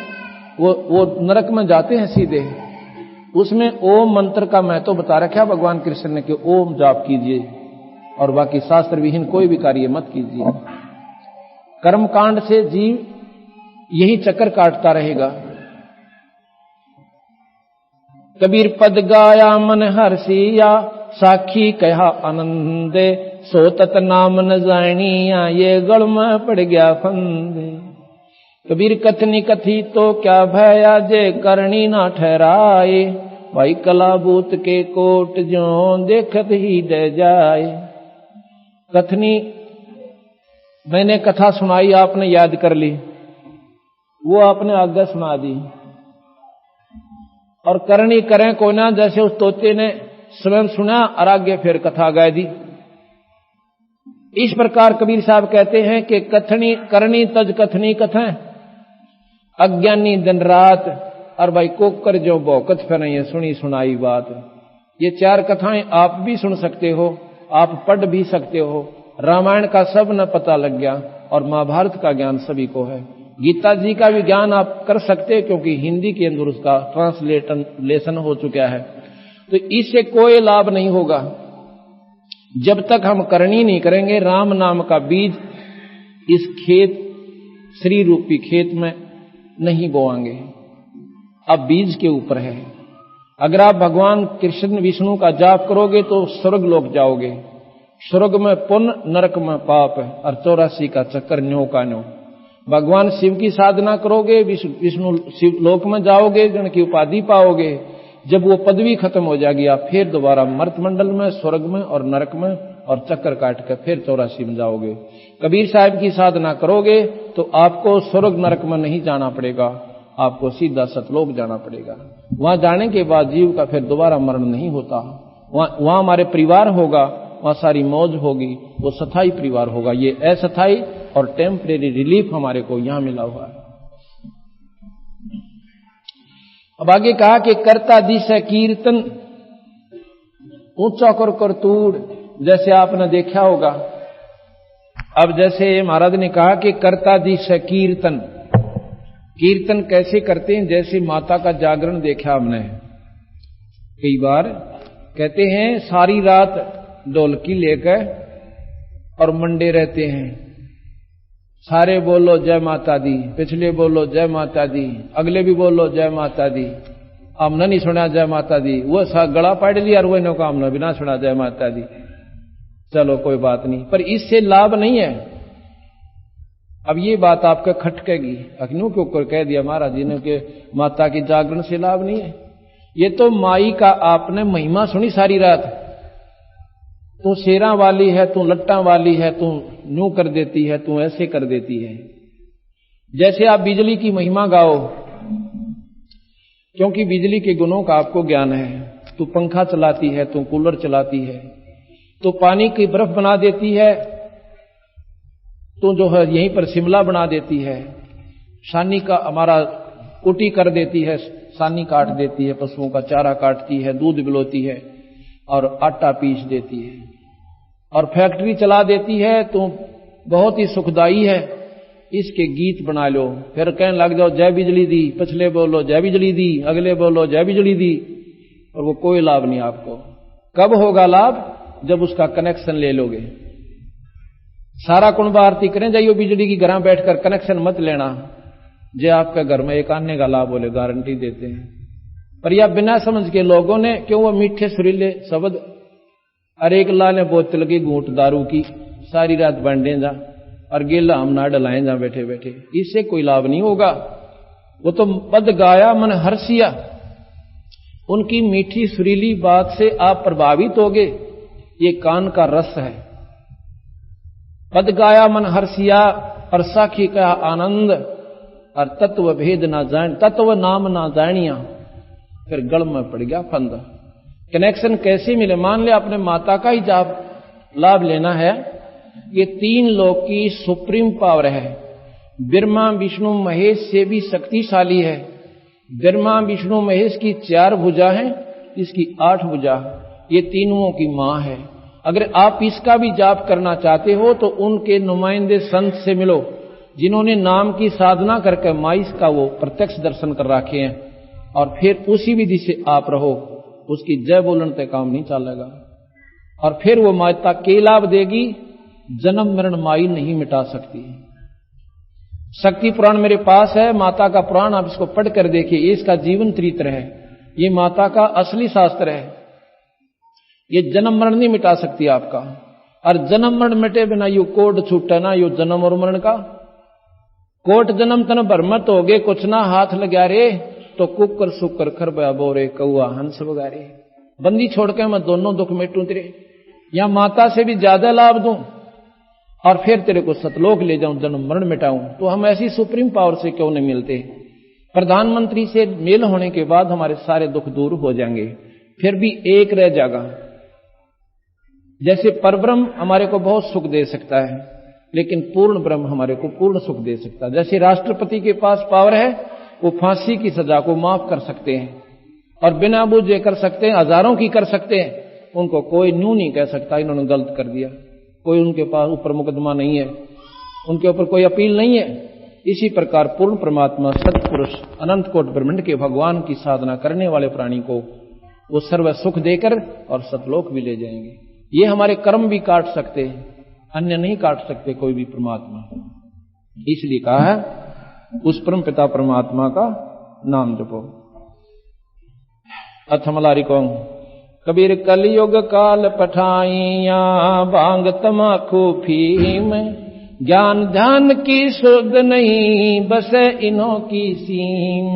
वो नरक में जाते हैं सीधे। उसमें ओम मंत्र का महत्व बता रखा भगवान कृष्ण ने कि ओम जाप कीजिए और बाकी शास्त्र विहीन कोई भी कार्य मत कीजिए। कर्मकांड से जीव यही चक्कर काटता रहेगा। कबीर पद गाया मन हर्षिया, साखी कहा आनंदे, सो तत नाम न जानिया, ये गल में पड़ गया फंदे। कबीर कथनी कथी तो क्या भया, जे करनी ना ठहराए, भाई कलाबूत के कोट जो देखत ही दे जाए। कथनी मैंने कथा सुनाई, आपने याद कर ली, वो आपने आगे सुना दी, और करनी करें कोई ना, जैसे उस तोते ने स्वयं सुना और आगे फिर कथा गा दी। इस प्रकार कबीर साहब कहते हैं कि कथनी करनी तज कथनी कथें, अज्ञानी दिन रात, और भाई कोकर जो भौकत फिर ये सुनी सुनाई बात। ये चार कथाएं आप भी सुन सकते हो, आप पढ़ भी सकते हो। रामायण का सब न पता लग गया, और महाभारत का ज्ञान सभी को है। गीता जी का भी ज्ञान आप कर सकते हैं, क्योंकि हिंदी के अंदर उसका ट्रांसलेशन हो चुका है। तो इससे कोई लाभ नहीं होगा जब तक हम करनी नहीं करेंगे, राम नाम का बीज इस खेत श्री रूपी खेत में नहीं बोएंगे। अब बीज के ऊपर है। अगर आप भगवान कृष्ण विष्णु का जाप करोगे तो स्वर्ग लोक जाओगे। स्वर्ग में पुण्य, नरक में पाप, और 84 का चक्कर न्यो का न्यो। भगवान शिव की साधना करोगे, विष्णु शिव लोक में जाओगे, जन की उपाधि पाओगे। जब वो पदवी खत्म हो जाएगी, आप फिर दोबारा मर्त मंडल में, स्वर्ग में और नरक में, और चक्कर काट कर फिर 84 में जाओगे। कबीर साहब की साधना करोगे तो आपको स्वर्ग नरक में नहीं जाना पड़ेगा, आपको सीधा सतलोक जाना पड़ेगा। वहां जाने के बाद जीव का फिर दोबारा मरण नहीं होता। वहां हमारे परिवार होगा, वहां सारी मौज होगी, वो स्थायी परिवार होगा। ये अस्थायी और टेम्परेरी रिलीफ हमारे को यहां मिला हुआ है। अब आगे कहा कि कर्ता दिस कीर्तन ऊंचा कर तूड़, जैसे आपने देखा होगा। अब जैसे महाराज ने कहा कि कर्ता दिस कीर्तन, कीर्तन कैसे करते हैं? जैसे माता का जागरण देखा हमने कई बार, कहते हैं सारी रात ढोलकी लेकर और मंडे रहते हैं, सारे बोलो जय माता दी, पिछले बोलो जय माता दी, अगले भी बोलो जय माता दी। हमने नहीं सुना जय माता दी, वो गला पाड़ लिया और वो का हमने बिना सुना जय माता दी। चलो कोई बात नहीं, पर इससे लाभ नहीं है। अब ये बात आपका खटकेगी, अखनू के ऊपर कह दिया महाराज जी ने कि माता की जागरण से लाभ नहीं है। ये तो माई का आपने महिमा सुनी सारी रात। तू शेरा वाली है, तू लट्टा वाली है, तू यूं कर देती है, तू ऐसे कर देती है। जैसे आप बिजली की महिमा गाओ, क्योंकि बिजली के गुणों का आपको ज्ञान है। तू पंखा चलाती है, तू कूलर चलाती है, तो पानी की बर्फ बना देती है, तो जो है यहीं पर शिमला बना देती है, सानी का हमारा कुटी कर देती है, सानी काट देती है, पशुओं का चारा काटती है, दूध बिलोती है और आटा पीस देती है, और फैक्ट्री चला देती है, तो बहुत ही सुखदाई है। इसके गीत बना लो, फिर कहने लग जाओ जय बिजली दी, पिछले बोलो जय बिजली दी, अगले बोलो जय बिजली दी, और वो कोई लाभ नहीं आपको। कब होगा लाभ? जब उसका कनेक्शन ले लोगे। सारा कुंभ आरती करें जाइयो बिजली की, घर बैठकर कनेक्शन मत लेना। जे आपके घर में एक आने का लाभ बोले, गारंटी देते हैं। पर यह बिना समझ के लोगों ने, क्यों वो मीठे सुरीले शब्द, अरे एक लाल ने बोतल की घूंट दारू की, सारी रात बांटे जा और गेला हम ना डलाए जा बैठे बैठे, इससे कोई लाभ नहीं होगा। वो तो पद गाया मन हर्षिया, उनकी मीठी सुरीली बात से आप प्रभावित होगे, ये कान का रस है। पद गाया मन हर्षिया और साखी का आनंद, और तत्व भेद ना जान, तत्व नाम ना जानिया, फिर गल में पड़ गया फंद। कनेक्शन कैसे मिले? मान ले आपने माता का ही जाप लाभ लेना है। ये 3 लोक की सुप्रीम पावर है। ब्रह्मा विष्णु महेश से भी शक्तिशाली है। ब्रह्मा विष्णु महेश की 4 भुजा है, इसकी 8 भुजा, ये तीनों की मां है। अगर आप इसका भी जाप करना चाहते हो तो उनके नुमाइंदे संत से मिलो, जिन्होंने नाम की साधना करके माइस का वो प्रत्यक्ष दर्शन कर रखे हैं, और फिर उसी विधि से आप रहो। उसकी जय बोलने से काम नहीं चलेगा, और फिर वो माता के लाभ देगी। जन्म मरण माई नहीं मिटा सकती। शक्ति पुराण मेरे पास है, माता का पुराण, आप इसको पढ़ कर देखिए, ये इसका जीवन चरित्र है, ये माता का असली शास्त्र है। ये जन्म मरण नहीं मिटा सकती आपका, और जन्म मरण मिटे बिना यो कोट छूटे ना, यो जन्म और मरण का। कोट जन्म तन भरमत हो गए, कुछ ना हाथ लगा रे, तो कुकर सुकर खरबा बोरे कौआ हंस वगारे। बंदी छोड़ के मैं दोनों दुख मिटूं तेरे, या माता से भी ज्यादा लाभ दूं और फिर तेरे को सतलोक ले जाऊं, जन्म मरण मिटाऊं। तो हम ऐसी सुप्रीम पावर से क्यों नहीं मिलते? प्रधानमंत्री से मेल होने के बाद हमारे सारे दुख दूर हो जाएंगे। फिर भी एक रह जाएगा। जैसे परब्रह्म हमारे को बहुत सुख दे सकता है, लेकिन पूर्ण ब्रह्म हमारे को पूर्ण सुख दे सकता है। जैसे राष्ट्रपति के पास पावर है, वो फांसी की सजा को माफ कर सकते हैं और बिना बूझे कर सकते हैं, हजारों की कर सकते हैं। उनको कोई न्यू नहीं कह सकता इन्होंने गलत कर दिया। कोई उनके पास ऊपर मुकदमा नहीं है, उनके ऊपर कोई अपील नहीं है। इसी प्रकार पूर्ण परमात्मा सत्पुरुष अनंत कोट ब्रह्मांड के भगवान की साधना करने वाले प्राणी को वो सर्व सुख देकर और सतलोक भी ले जाएंगे। ये हमारे कर्म भी काट सकते हैं, अन्य नहीं काट सकते कोई भी परमात्मा। इसलिए कहा है उस परम पिता परमात्मा का नाम जपो। अथमलारी को कबीर कलयुग काल पठाइया, भांग तमाकू फीम, ज्ञान ध्यान की सुध नहीं, बस इन्हों की सीम।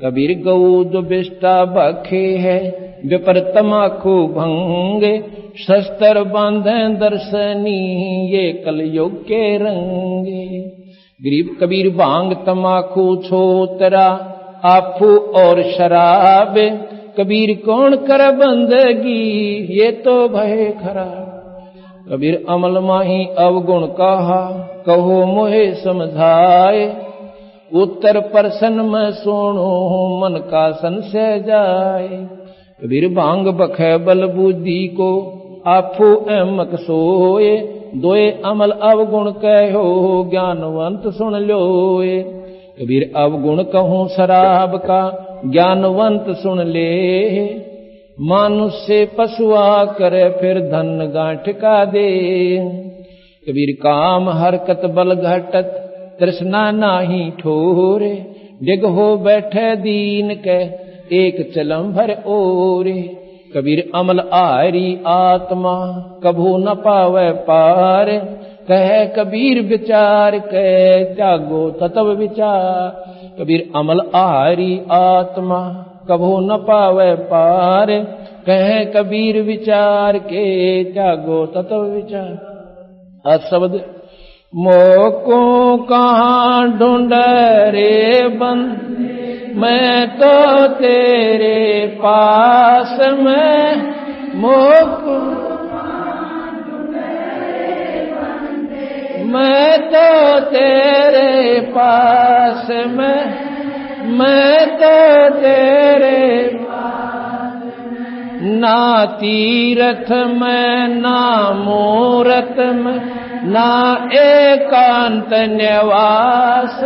कबीर गऊ जो बिष्टा बखे है, विपर तमाकू भंगे, शस्त्र बांधे दर्शनी, ये कलयुग के रंगे। गरीब कबीर भांग तमाकू छोतरा, आफू और शराब, कबीर कौन कर बंदगी, ये तो भय खराब। कबीर अमल माही अवगुण कहा, कहो मोहे समझाए, उत्तर प्रश्न में सुनो, मन का संशय जाए। कबीर भांग बखे बल बुद्धि को, आफू एमक सोए, दोए अमल अवगुण कहो, ज्ञानवंत सुन लोए। कबीर अवगुण कहूं शराब का, ज्ञानवंत सुन ले, मानुष से पशुआ करे, फिर धन गांठ का दे। कबीर काम हरकत बल घटत, तृष्णा नाही ठोरे, डिग हो बैठे दीन के, एक चलम भर ओरे। कबीर अमल आरी आत्मा, कभू न पावे पार, कहे कबीर विचार के, जागो तत्व विचार। कबीर अमल आरी आत्मा, कभू न पावे पार, कहे कबीर विचार के, जागो तत्व विचार। आज शब्द मोको कहाँ ढूंढ रे बंद, मैं तो तेरे पास में, मोको मैं तो तेरे पास में, मैं तो तेरे पास में। ना तीरथ में ना मूरत में, ना एकांत निवास,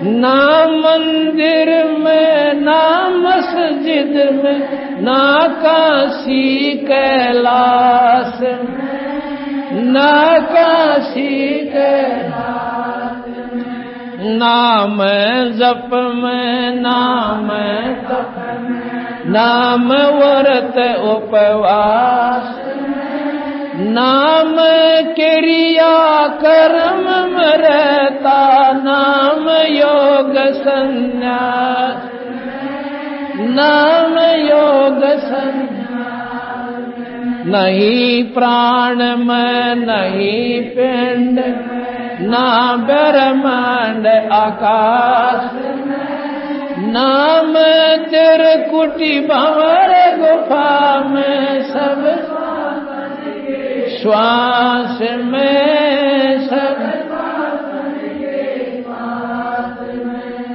ना मंदिर में ना मस्जिद में, ना काशी कैलाश में, ना काशी कैलाश में। नाम जप में नाम तप में, नाम व्रत उपवास, नाम क्रिया कर्म में रहता, नाम योग संन्यास, नाम योग संन्यास। नहीं प्राण में नहीं पिंड, ना ब्रह्मांड आकाश, नाम त्रिकुटी भंवर गुफा में, सब श्वास में सब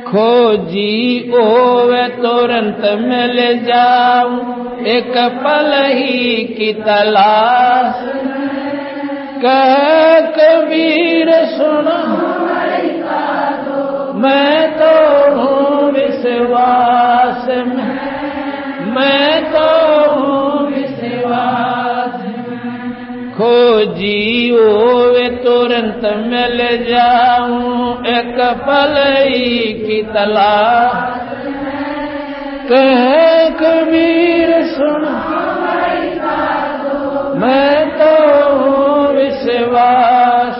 खोजी ओवे तुरंत मिल जाऊं, एक पल ही की तलाश। कह कबीर सुनो मैं तो हूँ विश्वास में, मैं तो हूँ विश्वास में। खोजी ओवे तुरंत मिल जाऊं, एक पल ही की तलाश। कह कबीर सुनो मैं तो हूँ विश्वास,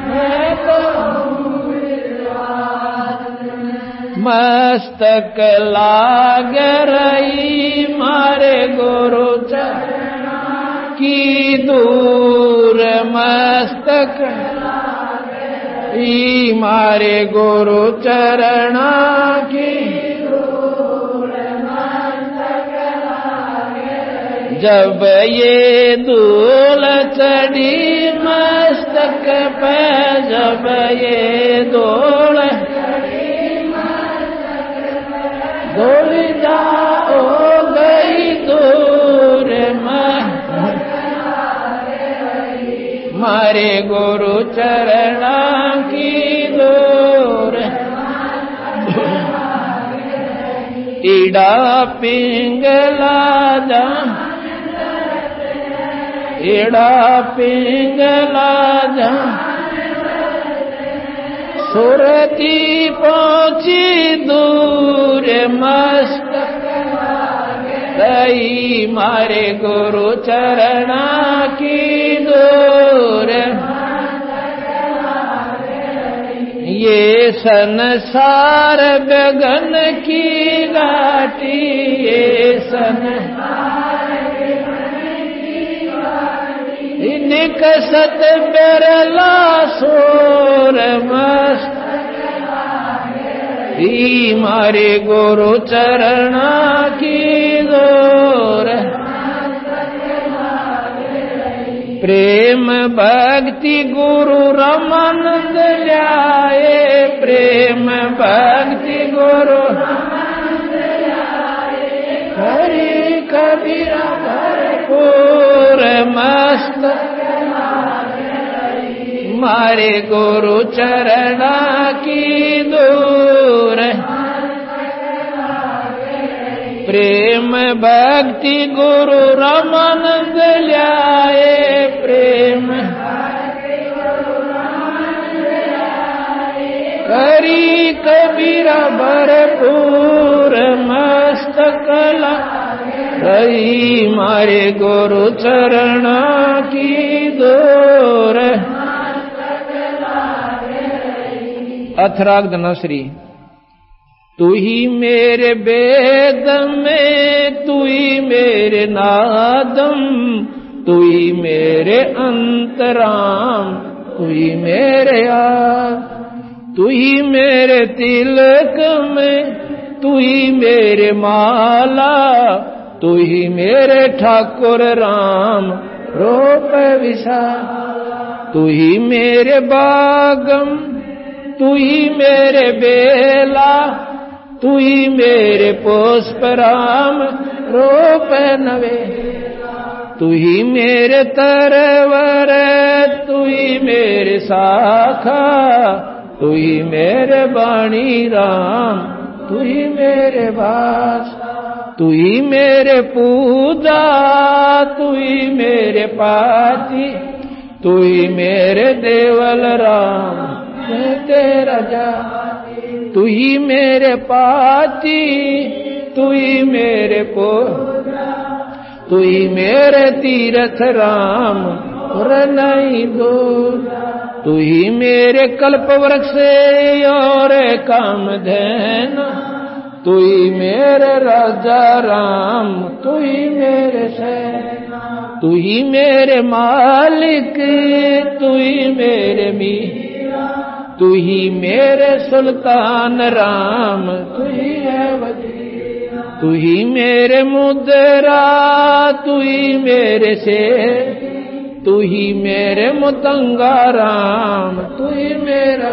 मैं तो हूँ विश्वास। मस्तक लाग रही मारे गुरु चरणा की दूर, मस्तक मारे गुरु चरणा की जब ये धूल चढ़ी मस्तक पे, जब ये धूल जाओ गई दूर, मारे गुरु चरणा की दूर। ईड़ा पिंगला जा, ईड़ा पिंगला जा, सुरती पहुंची दूर, मस्तक गई मारे गुरु चरणा की दूर। ये संसार गगन की घाटी, ये संसार निकसत बिरला सोर, मस्त मारे गुरु चरणा की दूर। प्रेम भक्ति गुरु रामानंद ल्याए, प्रेम भक्ति गुरु हरि कबीरा भरपूर, मस्त मारे गुरु चरणा की दूर। प्रेम भक्ति गुरु रामानंद ल्याए, प्रेम हरि कबीरा भरपूर, मस्तक रही मारे गुरु चरणा की दूर। अथराग धनश्री। तू ही मेरे वेद में, तू ही मेरे नादम, तू ही मेरे अंतराम, तू ही मेरे याद, तू ही मेरे तिलक में, तू ही मेरे माला, तू ही मेरे ठाकुर राम रूप विशाल, तू ही मेरे बागम, तू ही मेरे बेला, तू ही मेरे पुष्प राम रूप नवे, तू ही मेरे तरवर, तू ही मेरे शाखा, तू ही मेरे बाणी राम, तू ही मेरे वास, तू ही मेरे पूजा, तू ही मेरे पाती, तू ही मेरे देवल राम, मैं तेरा जा, तू ही मेरे पाती, तू ही मेरे पो, तू ही मेरे तीर्थ राम और नहीं दो, तू ही मेरे कल्प वृक्ष और कामधेन, तू ही मेरे राजा राम, तू ही मेरे सेना, तू ही मेरे मालिक, तू ही मेरे मीरा, तू ही मेरे सुल्तान राम, तू ही है वजीर, तू ही मेरे मुद्रा, तू ही मेरे शेर, तू ही मेरे मुतंगा राम, तू ही मेरा,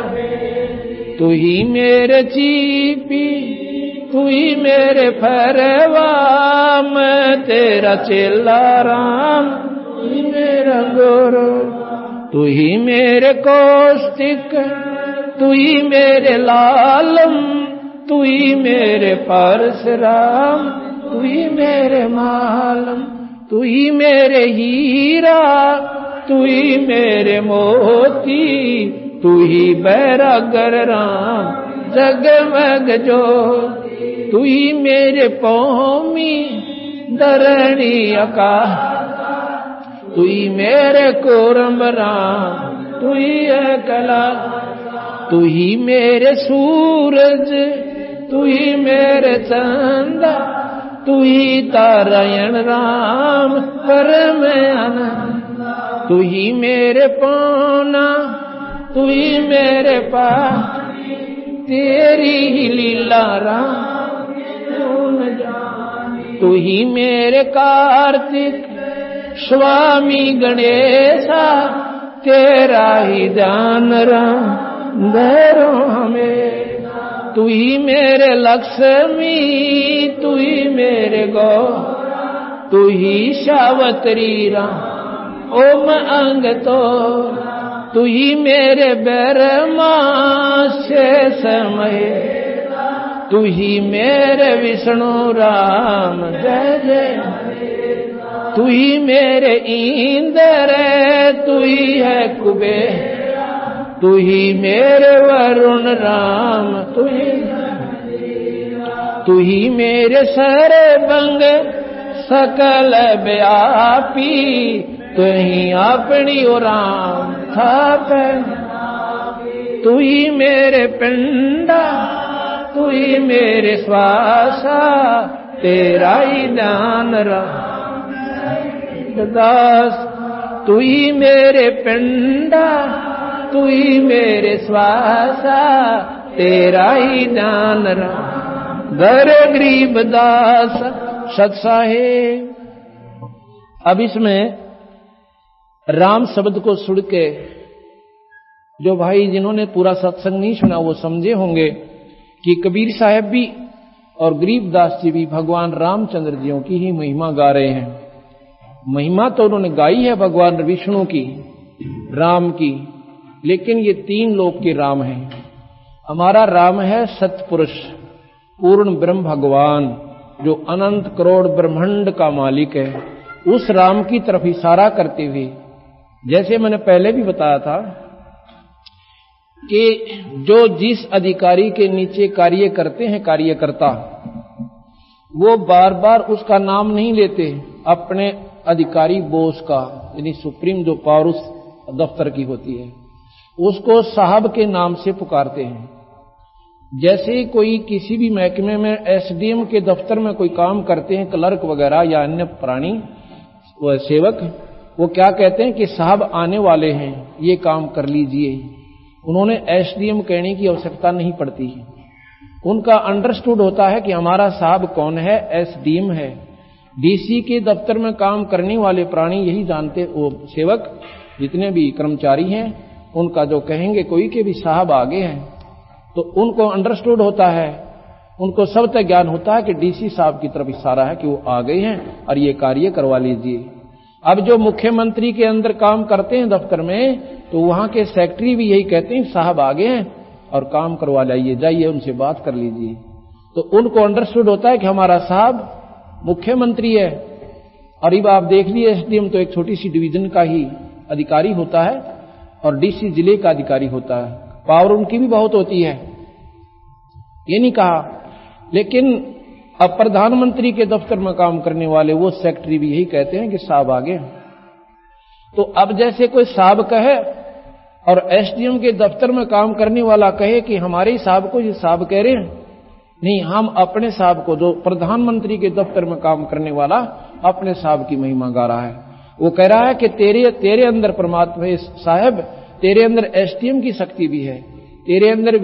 तू ही मेरे चीपी, तू ही मेरे फरवा, मैं तेरा चेला राम, तू ही मेरा गुरु, तू ही मेरे कौशिक, तू ही मेरे लालम, तू ही मेरे परशुराम, तू ही मेरे मालम, तू ही मेरे हीरा, तू ही मेरे मोती, तू ही बैरागर राम जगमग ज्योति, तू ही मेरे पौमी धरणी आकाश, तू ही मेरे कोरम राम, तू ही है कला, तू ही मेरे सूरज, तू ही मेरे चंदा, तू ही तारायण राम परम आनंद, तू ही मेरे पौना, तू ही मेरे पानी, तेरी ही लीला राम तू ही मेरे कार्तिक स्वामी गणेशा, तेरा ही ध्यान राम धरो हमें, तू ही मेरे लक्ष्मी, तू ही मेरे गौ, तू ही सावत्री राम ओम अंग तो, तू ही मेरे ब्रह्मा से समय, तू ही मेरे विष्णु राम जय जय, तू ही मेरे इंद्र, तू ही है कुबेर, तू ही मेरे वरुण राम, तू ही मेरे सर्वंग सकल व्यापी, तू ही अपनी ओ राम थाप, तू ही मेरे पिंडा, तू ही मेरे श्वासा, तेरा ही दान राम दास, तू ही मेरे पिंडा, तू ही मेरे श्वासा, तेरा ही दान राम दर गरीब दास सत साहेब। अब इसमें राम शब्द को सुन के जो भाई जिन्होंने पूरा सत्संग नहीं सुना वो समझे होंगे कि कबीर साहब भी और गरीबदास जी भी भगवान रामचंद्र जियों की ही महिमा गा रहे हैं। महिमा तो उन्होंने गाई है भगवान विष्णु की, राम की, लेकिन ये तीन लोक के राम हैं। हमारा राम है सतपुरुष पूर्ण ब्रह्म भगवान जो अनंत करोड़ ब्रह्मांड का मालिक है। उस राम की तरफ इशारा करते हुए, जैसे मैंने पहले भी बताया था कि जो जिस अधिकारी के नीचे कार्य करते हैं कार्यकर्ता, वो बार बार उसका नाम नहीं लेते, अपने अधिकारी बोस का, यानी सुप्रीम जो पावर उस दफ्तर की होती है उसको साहब के नाम से पुकारते हैं। जैसे कोई किसी भी महकमे में एसडीएम के दफ्तर में कोई काम करते हैं, क्लर्क वगैरह या अन्य प्राणी व सेवक, वो क्या कहते हैं कि साहब आने वाले हैं, ये काम कर लीजिए। उन्होंने एसडीएम कहने की आवश्यकता नहीं पड़ती है, उनका अंडरस्टूड होता है कि हमारा साहब कौन है, एसडीएम है। डीसी के दफ्तर में काम करने वाले प्राणी यही जानते, वो सेवक जितने भी कर्मचारी हैं उनका जो कहेंगे कोई के भी साहब आगे हैं, तो उनको अंडरस्टूड होता है, उनको सब तक ज्ञान होता है कि डीसी साहब की तरफ इशारा है कि वो आ गए हैं और ये कार्य करवा लीजिए। अब जो मुख्यमंत्री के अंदर काम करते हैं दफ्तर में, तो वहां के सेक्रेटरी भी यही कहते हैं साहब आ गए हैं और काम करवा लाइए, जाइए उनसे बात कर लीजिए। तो उनको अंडरस्टूड होता है कि हमारा साहब मुख्यमंत्री है। और अब आप देख लीजिए एसडीएम तो एक छोटी सी डिवीजन का ही अधिकारी होता है और डीसी जिले का अधिकारी होता है, पावर उनकी भी बहुत होती है, ये नहीं कहा। लेकिन अब प्रधानमंत्री के दफ्तर में काम करने वाले वो सेक्रेटरी भी यही कहते हैं कि साहब आगे। तो अब जैसे कोई साहब कहे और एसडीएम के दफ्तर में काम करने वाला कहे कि हमारे साहब को ये साहब कह रहे हैं, नहीं, हम अपने साहब को, जो प्रधानमंत्री के दफ्तर में काम करने वाला अपने साहब की महिमा गा रहा है, वो कह रहा है कि तेरे अंदर परमात्मा साहब, तेरे अंदर एसडीएम की शक्ति भी है, तेरे अंदर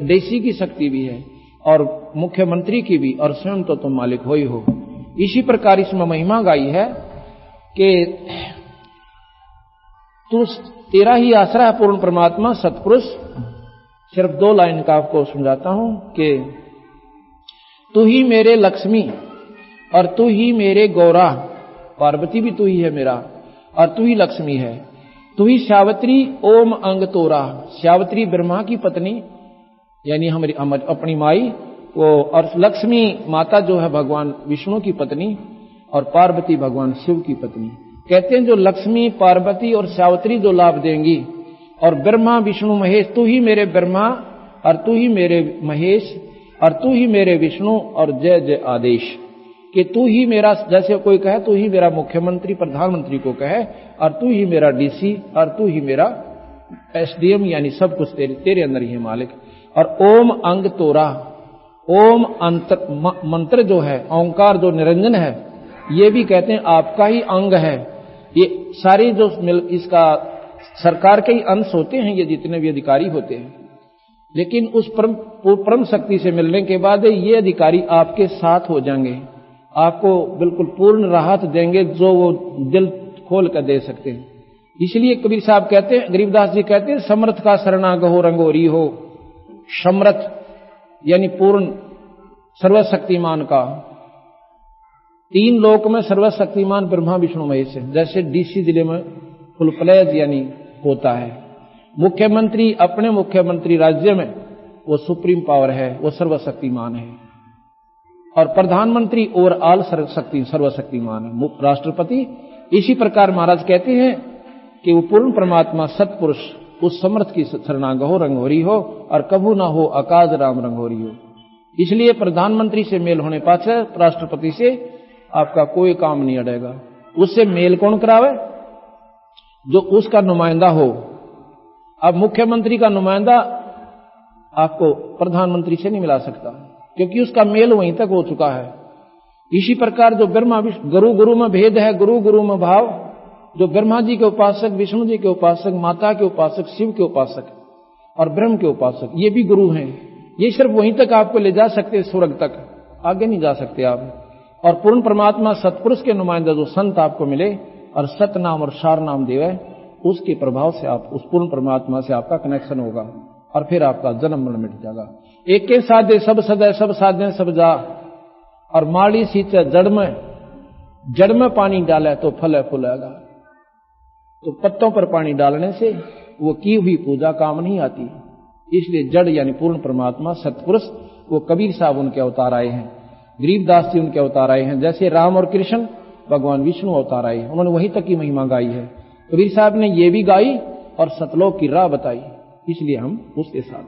डीसी की शक्ति भी है और मुख्यमंत्री की भी, और स्वयं तो तुम मालिक हो ही हो। इसी प्रकार इसमें महिमा गाई है कि तू, तेरा ही आसरा है पूर्ण परमात्मा सतपुरुष। सिर्फ 2 लाइन का आपको समझाता हूं कि तू ही मेरे लक्ष्मी और तू ही मेरे गौरा, पार्वती भी तू ही है मेरा और तू ही लक्ष्मी है, तू ही सावित्री ओम अंग तोरा। सावित्री ब्रह्मा की पत्नी यानी हमारी अपनी माई वो, और लक्ष्मी माता जो है भगवान विष्णु की पत्नी और पार्वती भगवान शिव की पत्नी। कहते हैं जो लक्ष्मी पार्वती और सावित्री जो लाभ देंगी, और ब्रह्मा विष्णु महेश, तू ही मेरे ब्रह्मा और तू ही मेरे महेश और तू ही मेरे विष्णु, और जय जय आदेश कि तू ही मेरा, जैसे कोई कहे तू ही मेरा मुख्यमंत्री प्रधानमंत्री को कहे, और तू ही मेरा डीसी और तू ही मेरा एसडीएम, यानी सब कुछ तेरे अंदर ही है मालिक। और ओम अंग तोरा, ओम मंत्र जो है, ओंकार जो निरंजन है, ये भी कहते हैं आपका ही अंग है। ये सारी जो इसका सरकार के ही अंश होते हैं ये जितने भी अधिकारी होते हैं, लेकिन उस परम शक्ति से मिलने के बाद ये अधिकारी आपके साथ हो जाएंगे, आपको बिल्कुल पूर्ण राहत देंगे जो वो दिल खोल कर दे सकते हैं। इसलिए कबीर साहब कहते हैं, गरीबदास जी कहते हैं, समर्थ का शरणागहो रंगोरी हो। समर्थ यानी पूर्ण सर्वशक्तिमान का, तीन लोक में सर्वशक्तिमान ब्रह्मा विष्णु महेश है। जैसे डीसी जिले में फुल प्लेज यानी होता है, मुख्यमंत्री अपने मुख्यमंत्री राज्य में वो सुप्रीम पावर है, वो सर्वशक्तिमान है, और प्रधानमंत्री ओवरऑल सर्वशक्तिमान है, राष्ट्रपति। इसी प्रकार महाराज कहते हैं कि वो पूर्ण परमात्मा सतपुरुष उस समर्थ की शरणागहो रंगोरी हो, और कभू ना हो आकाश राम रंगोरी हो। इसलिए प्रधानमंत्री से मेल होने पाछे राष्ट्रपति से आपका कोई काम नहीं अड़ेगा। उससे मेल कौन करावे? जो उसका नुमाइंदा हो। अब मुख्यमंत्री का नुमाइंदा आपको प्रधानमंत्री से नहीं मिला सकता, क्योंकि उसका मेल वहीं तक हो चुका है। इसी प्रकार जो ब्रह्मा विष्णु, गुरु गुरु में भेद है, गुरु गुरु में भाव। जो ब्रह्मा जी के उपासक, विष्णु जी के उपासक, माता के उपासक, शिव के उपासक और ब्रह्म के उपासक, ये भी गुरु हैं। ये सिर्फ वहीं तक आपको ले जा सकते, स्वर्ग तक, आगे नहीं जा सकते आप। और पूर्ण परमात्मा सतपुरुष के नुमाइंदा जो संत आपको मिले और सत नाम और सार नाम देवे, उसके प्रभाव से आप उस पूर्ण परमात्मा से आपका कनेक्शन होगा, और फिर आपका जन्म मरण मिट जाएगा। एक के साधे सब सदै, सब साधे सब जा, और माली सींचे जड़ में पानी डाले तो फल फूलेगा। तो पत्तों पर पानी डालने से वो की हुई पूजा काम नहीं आती। इसलिए जड़ यानी पूर्ण परमात्मा सतपुरुष, वो कबीर साहब उनके अवतार आए हैं, गरीबदास जी उनके अवतार आए हैं। जैसे राम और कृष्ण भगवान विष्णु अवतार आए हैं, उन्होंने वहीं तक की महिमा गाई है। कबीर साहब ने ये भी गाई और सतलोक की राह बताई, इसलिए हम उसके साथ